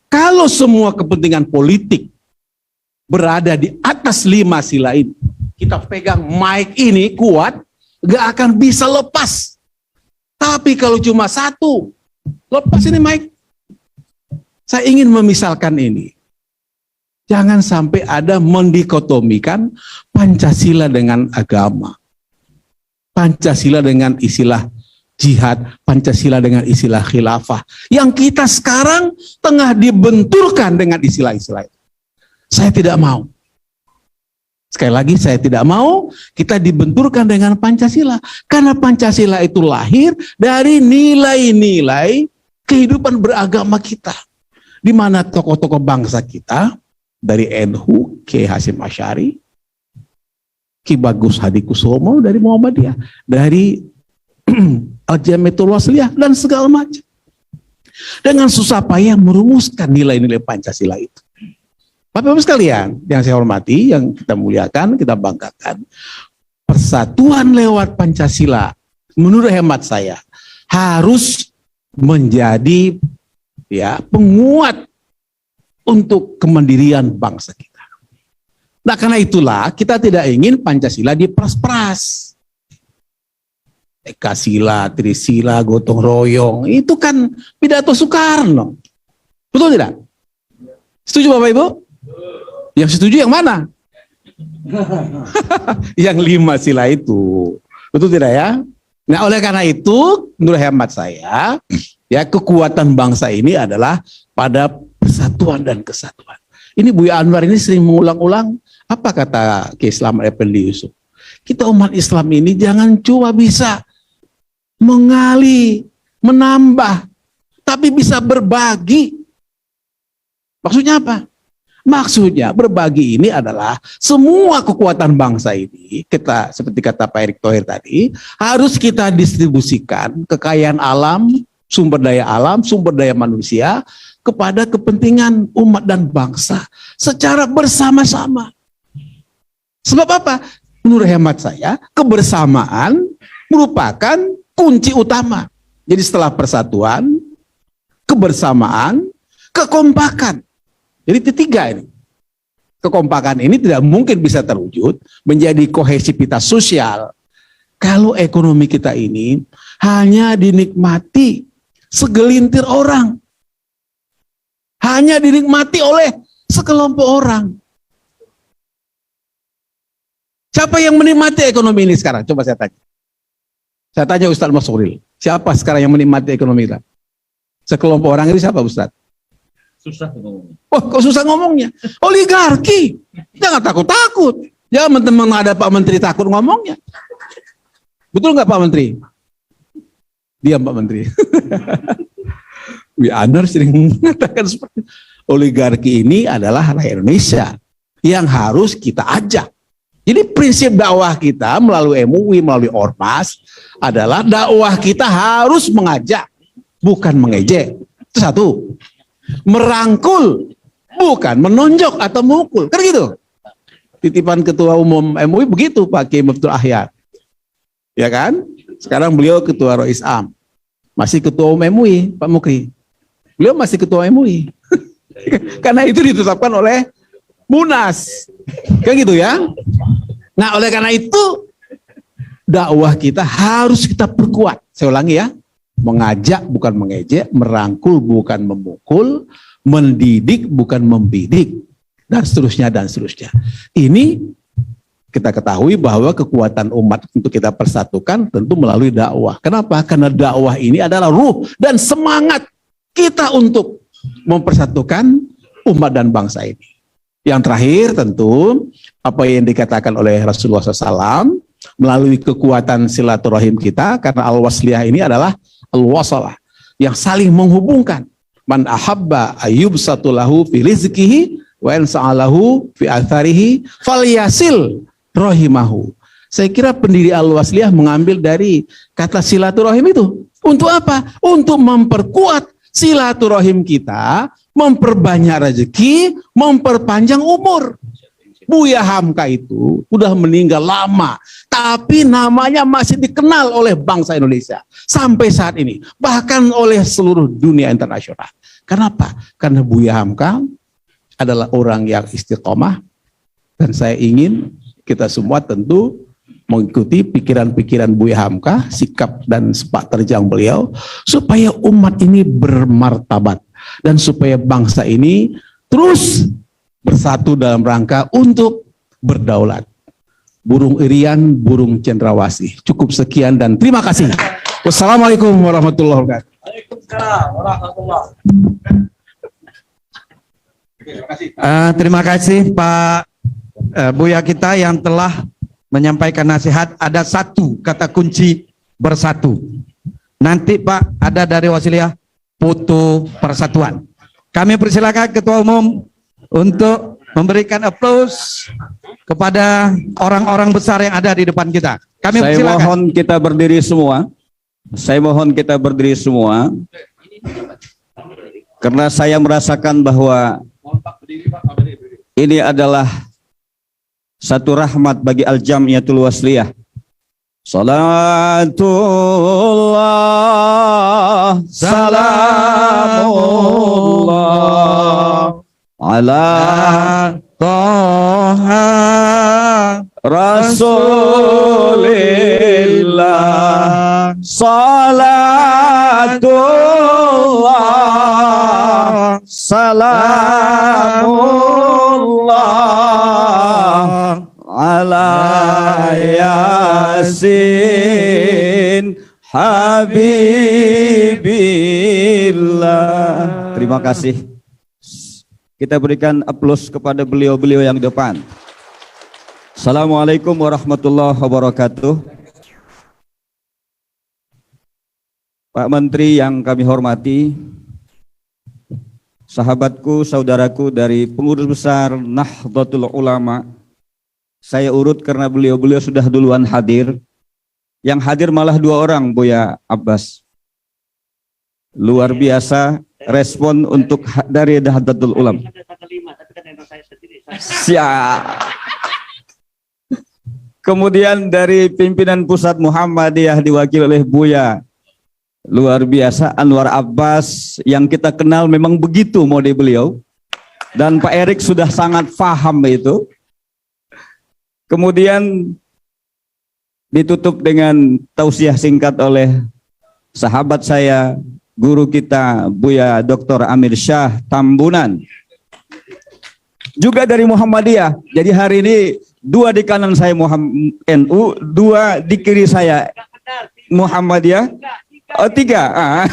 Kalau semua kepentingan politik berada di atas 5 sila ini, kita pegang mic ini kuat, gak akan bisa lepas. Tapi kalau cuma 1, lepas ini mic. Saya ingin memisalkan ini. Jangan sampai ada mendikotomikan Pancasila dengan agama. Pancasila dengan istilah jihad, Pancasila dengan istilah khilafah. Yang kita sekarang tengah dibenturkan dengan istilah-istilah itu. Saya tidak mau. Sekali lagi, saya tidak mau kita dibenturkan dengan Pancasila. Karena Pancasila itu lahir dari nilai-nilai kehidupan beragama kita. Di mana tokoh-tokoh bangsa kita, dari NU, Kiai Hasyim Asy'ari, Ki Bagus Hadikusumo dari Muhammadiyah, dari Al-Jamiatul Wasliyah, dan segala macam. Dengan susah payah merumuskan nilai-nilai Pancasila itu. Bapak-Bapak sekalian, yang saya hormati, yang kita muliakan, kita banggakan, persatuan lewat Pancasila, menurut hemat saya, harus menjadi penguat untuk kemandirian bangsa kita. Nah, karena itulah kita tidak ingin Pancasila diperas-peras. Ekasila, Trisila, gotong royong, itu kan pidato Soekarno. Betul tidak? Setuju Bapak Ibu? Yang setuju yang mana? Yang 5 sila itu. Betul tidak ya? Nah, oleh karena itu, menurut hemat saya, kekuatan bangsa ini adalah pada persatuan dan kesatuan. Ini Buya Anwar ini sering mengulang-ulang apa kata Kiai Slamet Effendi Yusuf. Kita umat Islam ini jangan cuma bisa mengali, menambah, tapi bisa berbagi. Maksudnya apa? Maksudnya berbagi ini adalah semua kekuatan bangsa ini, kita seperti kata Pak Erick Thohir tadi, harus kita distribusikan kekayaan alam, sumber daya manusia kepada kepentingan umat dan bangsa secara bersama-sama. Sebab apa? Menurut hemat saya, kebersamaan merupakan kunci utama. Jadi setelah persatuan, kebersamaan, kekompakan. Jadi ketiga ini. Kekompakan ini tidak mungkin bisa terwujud menjadi kohesivitas sosial kalau ekonomi kita ini hanya dinikmati segelintir orang. Hanya dinikmati oleh sekelompok orang. Siapa yang menikmati ekonomi ini sekarang? Coba saya tanya. Saya tanya Ustaz Masrul. Siapa sekarang yang menikmati ekonomi kita? Sekelompok orang ini siapa Ustaz? Susah ngomongnya. Oh, kok susah ngomongnya? Oligarki. Jangan takut-takut. Jangan teman-teman ada Pak Menteri takut ngomongnya. Betul nggak Pak Menteri? Diam Pak Menteri. Anwar sering mengatakan seperti itu. Oligarki ini adalah rakyat Indonesia yang harus kita ajak. Jadi prinsip dakwah kita melalui MUI, melalui Ormas adalah dakwah kita harus mengajak, bukan mengejek. Itu satu. Merangkul, bukan menonjok atau memukul. Kan gitu. Titipan Ketua Umum MUI begitu Pak Kiai Muftul Ahyar. Ya kan? Sekarang beliau ketua Rois Am. Masih ketua umum MUI, Pak Mukri. Beliau masih ketua MUI. Karena itu ditetapkan oleh Munas. Kan gitu ya. Nah, oleh karena itu dakwah kita harus kita perkuat. Saya ulangi ya. Mengajak bukan mengejek, merangkul bukan memukul, mendidik bukan membidik, dan seterusnya dan seterusnya. Ini kita ketahui bahwa kekuatan umat untuk kita persatukan tentu melalui dakwah. Kenapa? Karena dakwah ini adalah ruh dan semangat kita untuk mempersatukan umat dan bangsa ini. Yang terakhir tentu apa yang dikatakan oleh Rasulullah SAW melalui kekuatan silaturahim kita, karena al-wasliyah ini adalah al-wasalah yang saling menghubungkan. Man ahabba ayyubsatu lahu fi rizqihi wa ansa'alahu fi atharihi falyasil rahimahu. Saya kira pendiri al-wasliyah mengambil dari kata silaturahim itu. Untuk apa? Untuk memperkuat silaturahim kita, memperbanyak rezeki, memperpanjang umur. Buya Hamka itu udah meninggal lama, tapi namanya masih dikenal oleh bangsa Indonesia sampai saat ini, bahkan oleh seluruh dunia internasional. Kenapa? Karena Buya Hamka adalah orang yang istiqomah, dan saya ingin kita semua tentu mengikuti pikiran-pikiran Buya Hamka, sikap dan sepak terjang beliau, supaya umat ini bermartabat dan supaya bangsa ini terus bersatu dalam rangka untuk berdaulat. Burung irian, burung cendrawasih. Cukup sekian dan terima kasih. Wassalamualaikum warahmatullahi wabarakatuh. Waalaikumsalam warahmatullahi Terima kasih Pak Buya kita yang telah menyampaikan nasihat. Ada satu kata kunci, bersatu. Nanti Pak ada dari Wasliyah foto persatuan. Kami persilakan Ketua Umum untuk memberikan aplaus kepada orang-orang besar yang ada di depan kita. Kami Saya persilakan. mohon kita berdiri semua. Saya mohon kita berdiri semua. Karena saya merasakan bahwa ini adalah satu rahmat bagi Al-Jamiyatul Wasliyah. Salatullah, salamullah ala Toha Rasulillah, salatullah, salamullah ala Yasin Habibillah. Terima kasih. Kita berikan aplaus kepada beliau-beliau yang depan. Assalamualaikum warahmatullahi wabarakatuh. Pak Menteri yang kami hormati, sahabatku, saudaraku dari pengurus besar Nahdlatul Ulama, saya urut karena beliau-beliau sudah duluan hadir. Yang hadir malah 2 orang, Buya Abbas. Luar biasa respon untuk dari Nahdlatul Ulama. Siap. Kemudian dari pimpinan pusat Muhammadiyah diwakili oleh Buya. Luar biasa Anwar Abbas, yang kita kenal memang begitu mode beliau. Dan Pak Erik sudah sangat paham itu. Kemudian ditutup dengan tausiah singkat oleh sahabat saya, guru kita Buya Dr. Amir Syah Tambunan. Juga dari Muhammadiyah. Jadi hari ini 2 di kanan saya NU, 2 di kiri saya Muhammadiyah. Oh 3.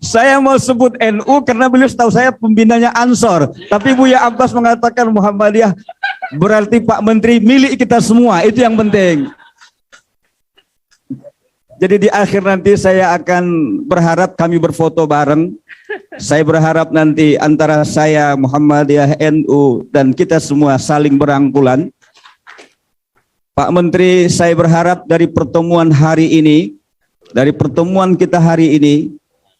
Saya mau sebut NU karena beliau setahu saya pembinanya Ansor. Tapi Buya Abbas mengatakan Muhammadiyah, berarti Pak Menteri milik kita semua. Itu yang penting. Jadi di akhir nanti saya akan berharap kami berfoto bareng. Saya berharap nanti antara saya, Muhammadiyah, NU, dan kita semua saling berangkulan. Pak Menteri, saya berharap dari pertemuan hari ini, dari pertemuan kita hari ini,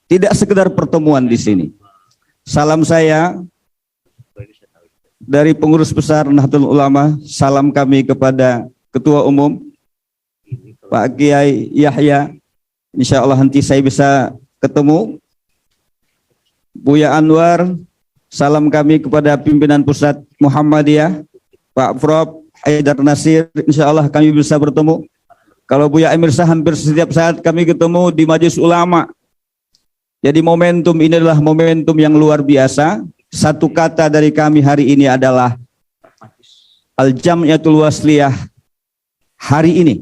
tidak sekedar pertemuan di sini. Salam saya dari pengurus besar Nahdlatul Ulama, salam kami kepada Ketua Umum, Pak Kiai Yahya, insya Allah nanti saya bisa ketemu. Buya Anwar, salam kami kepada pimpinan pusat Muhammadiyah, Pak Prof. Haidar Nasir, insya Allah kami bisa bertemu. Kalau Buya Emir Shah hampir setiap saat kami ketemu di Majelis Ulama. Jadi momentum ini adalah momentum yang luar biasa. Satu kata dari kami hari ini adalah Al-Jam'iyatul Wasliyah hari ini,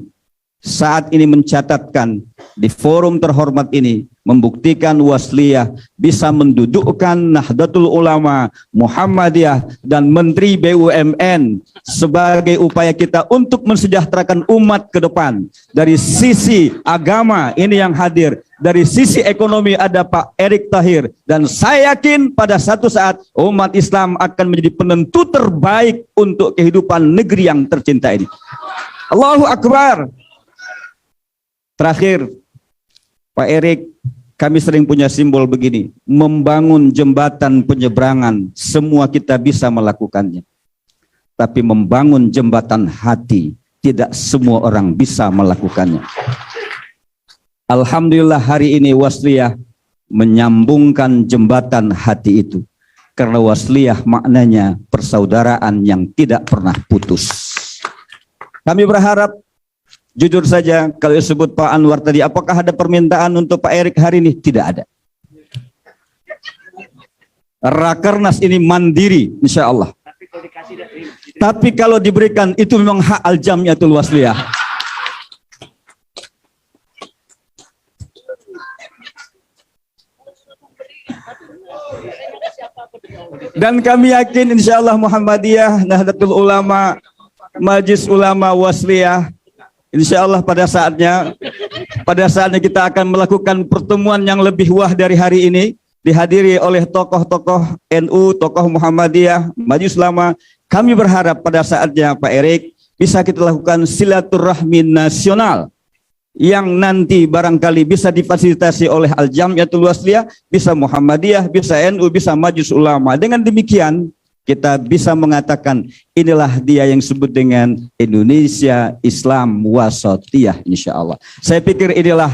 saat ini mencatatkan di forum terhormat ini, membuktikan Wasliyah bisa mendudukkan Nahdlatul Ulama, Muhammadiyah, dan Menteri BUMN sebagai upaya kita untuk mensejahterakan umat ke depan. Dari sisi agama ini yang hadir, dari sisi ekonomi ada Pak Erick Thohir, dan saya yakin pada satu saat umat Islam akan menjadi penentu terbaik untuk kehidupan negeri yang tercinta ini. Allahu Akbar. Terakhir, Pak Erick, kami sering punya simbol begini, membangun jembatan penyeberangan, semua kita bisa melakukannya. Tapi membangun jembatan hati, tidak semua orang bisa melakukannya. Alhamdulillah hari ini Wasliyah menyambungkan jembatan hati itu. Karena Wasliyah maknanya persaudaraan yang tidak pernah putus. Kami berharap, jujur saja, kalau disebut Pak Anwar tadi, apakah ada permintaan untuk Pak Erick hari ini? Tidak ada. Rakernas ini mandiri, insya Allah. Tapi kalau diberikan, itu memang hak Al-Jam'iyatul Wasliyah. Dan kami yakin insya Allah Muhammadiyah, Nahdlatul Ulama, Majelis Ulama Wasliyah, insya Allah pada saatnya kita akan melakukan pertemuan yang lebih wah dari hari ini, dihadiri oleh tokoh-tokoh NU, tokoh Muhammadiyah, Majelis Ulama. Kami berharap pada saatnya Pak Erick bisa kita lakukan silaturahmi nasional yang nanti barangkali bisa difasilitasi oleh Al-Jam'iyatul Wasliyah, bisa Muhammadiyah, bisa NU, bisa Majelis Ulama. Dengan demikian kita bisa mengatakan inilah dia yang disebut dengan Indonesia Islam Wasatiyah, insya Allah. Saya pikir inilah,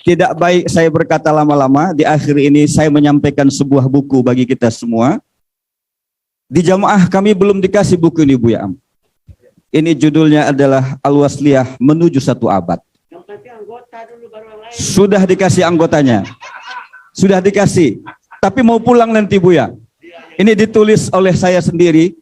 tidak baik saya berkata lama-lama. Di akhir ini saya menyampaikan sebuah buku bagi kita semua. Di jamaah kami belum dikasih buku ini, Bu Yaam. Ini judulnya adalah Al-Wasliyah Menuju Satu Abad. Sudah dikasih anggotanya. Sudah dikasih. Tapi mau pulang nanti, Bu ya. Ini ditulis oleh saya sendiri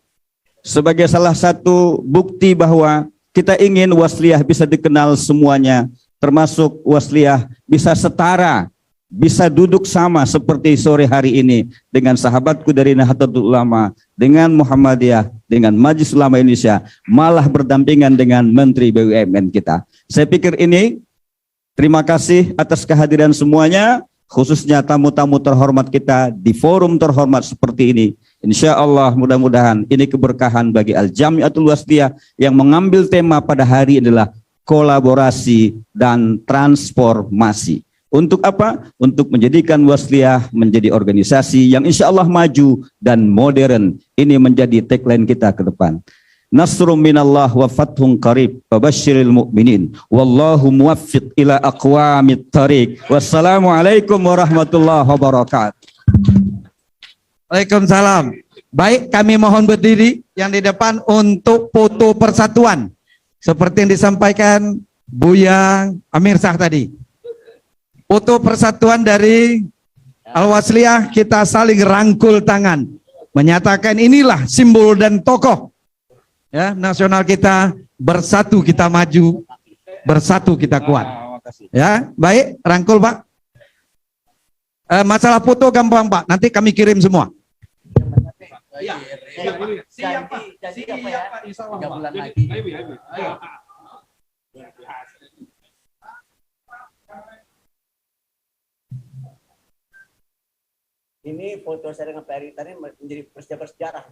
sebagai salah satu bukti bahwa kita ingin Wasliyah bisa dikenal semuanya, termasuk Wasliyah bisa setara, bisa duduk sama seperti sore hari ini dengan sahabatku dari Nahdlatul Ulama, dengan Muhammadiyah, dengan Majelis Ulama Indonesia, malah berdampingan dengan Menteri BUMN kita. Saya pikir ini, terima kasih atas kehadiran semuanya, khususnya tamu-tamu terhormat kita di forum terhormat seperti ini. Insya Allah mudah-mudahan ini keberkahan bagi Al-Jam'iyatul Wasliyah yang mengambil tema pada hari ini adalah kolaborasi dan transformasi. Untuk apa? Untuk menjadikan Wasliyah menjadi organisasi yang insya Allah maju dan modern. Ini menjadi tagline kita ke depan. Nasrum minallah wa fathun qarib wa basyiril mu'minin. Wallahu muwaffiq ila aqwamit thariq. Wassalamualaikum warahmatullahi wabarakatuh. Waalaikumsalam. Baik, kami mohon berdiri yang di depan untuk foto persatuan. Seperti yang disampaikan Buya Amir Shah tadi. Foto persatuan dari Al-Wasliyah, kita saling rangkul tangan. Menyatakan inilah simbol dan tokoh ya, nasional kita, bersatu kita maju, bersatu kita kuat. Ya, baik, rangkul Pak. Masalah foto gampang Pak, nanti kami kirim semua. Siap Pak. Jadi apa ya? 3 bulan lagi. Ini foto saya dengan Pak Erick tadi menjadi bersejarah.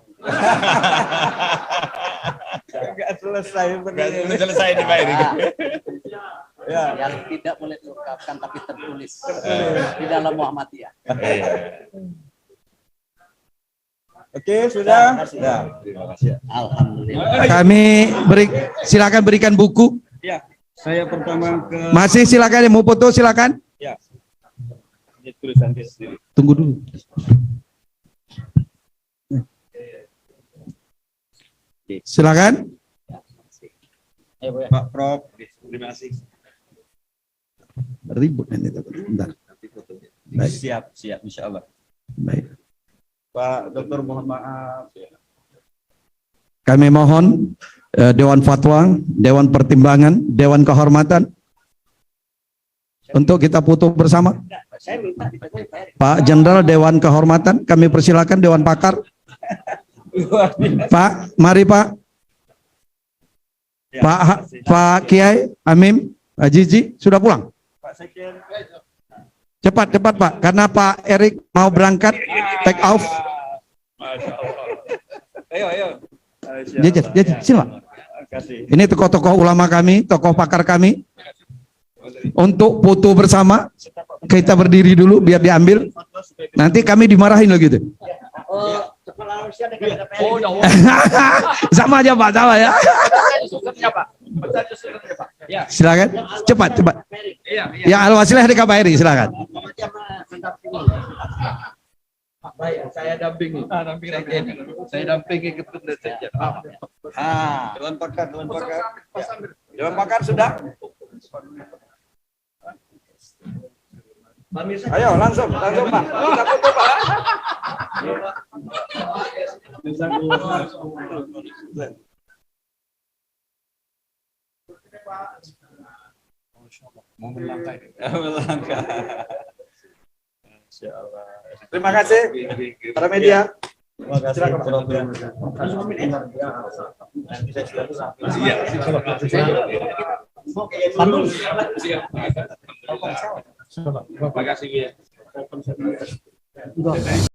Enggak selesai Selesai nih Pak Erick. Ya. Yang tidak boleh diungkapkan tapi tertulis di dalam Muhammadiyah. Oke, sudah. Sudah. Alhamdulillah. Silakan berikan buku. Ya, saya pertama ke Masih silakan yang mau foto silakan. ya. Ini tulisan dia sendiri. Tunggu dulu. Silakan. Pak Prof. Terima kasih. Ribut ini. Bentar. Baik. Siap, insya Allah. Baik. Pak Dokter mohon maaf. Kami mohon Dewan Fatwa, Dewan Pertimbangan, Dewan Kehormatan untuk kita foto bersama. Saya minta dipegang Pak Erik. Pak Jenderal Dewan Kehormatan, kami persilakan Dewan Pakar. Pak, mari Pak. Ya, Pak Kiai, Amim, Pak Jiji, sudah pulang? Pak Sekjen. Cepat Pak, karena Pak Erik mau berangkat, take off. Masya Allah. Ayo. Jiji, sini Pak. Kasih. Ini tokoh-tokoh ulama kami, tokoh pakar kami. Untuk foto bersama, kita berdiri dulu biar diambil. Nanti kami dimarahin lagi tuh. Kepala Rusia dengan Pak Erik. Oh, ya. Sama aja Pak, sama ya. Susunnya Pak. Baca susunnya Pak. Ya. Silakan, cepat. Iya. Ya Al-Wasilah di KBRI, silakan. Baik, saya dampingi. Saya dampingi kepada Sekjen. Dewan Pakar. Dewan Pakar sudah? Ayo langsung Pak. Kita foto Pak. Mau melangkah. Terima kasih para media. Silakan Pak. Terima kasih.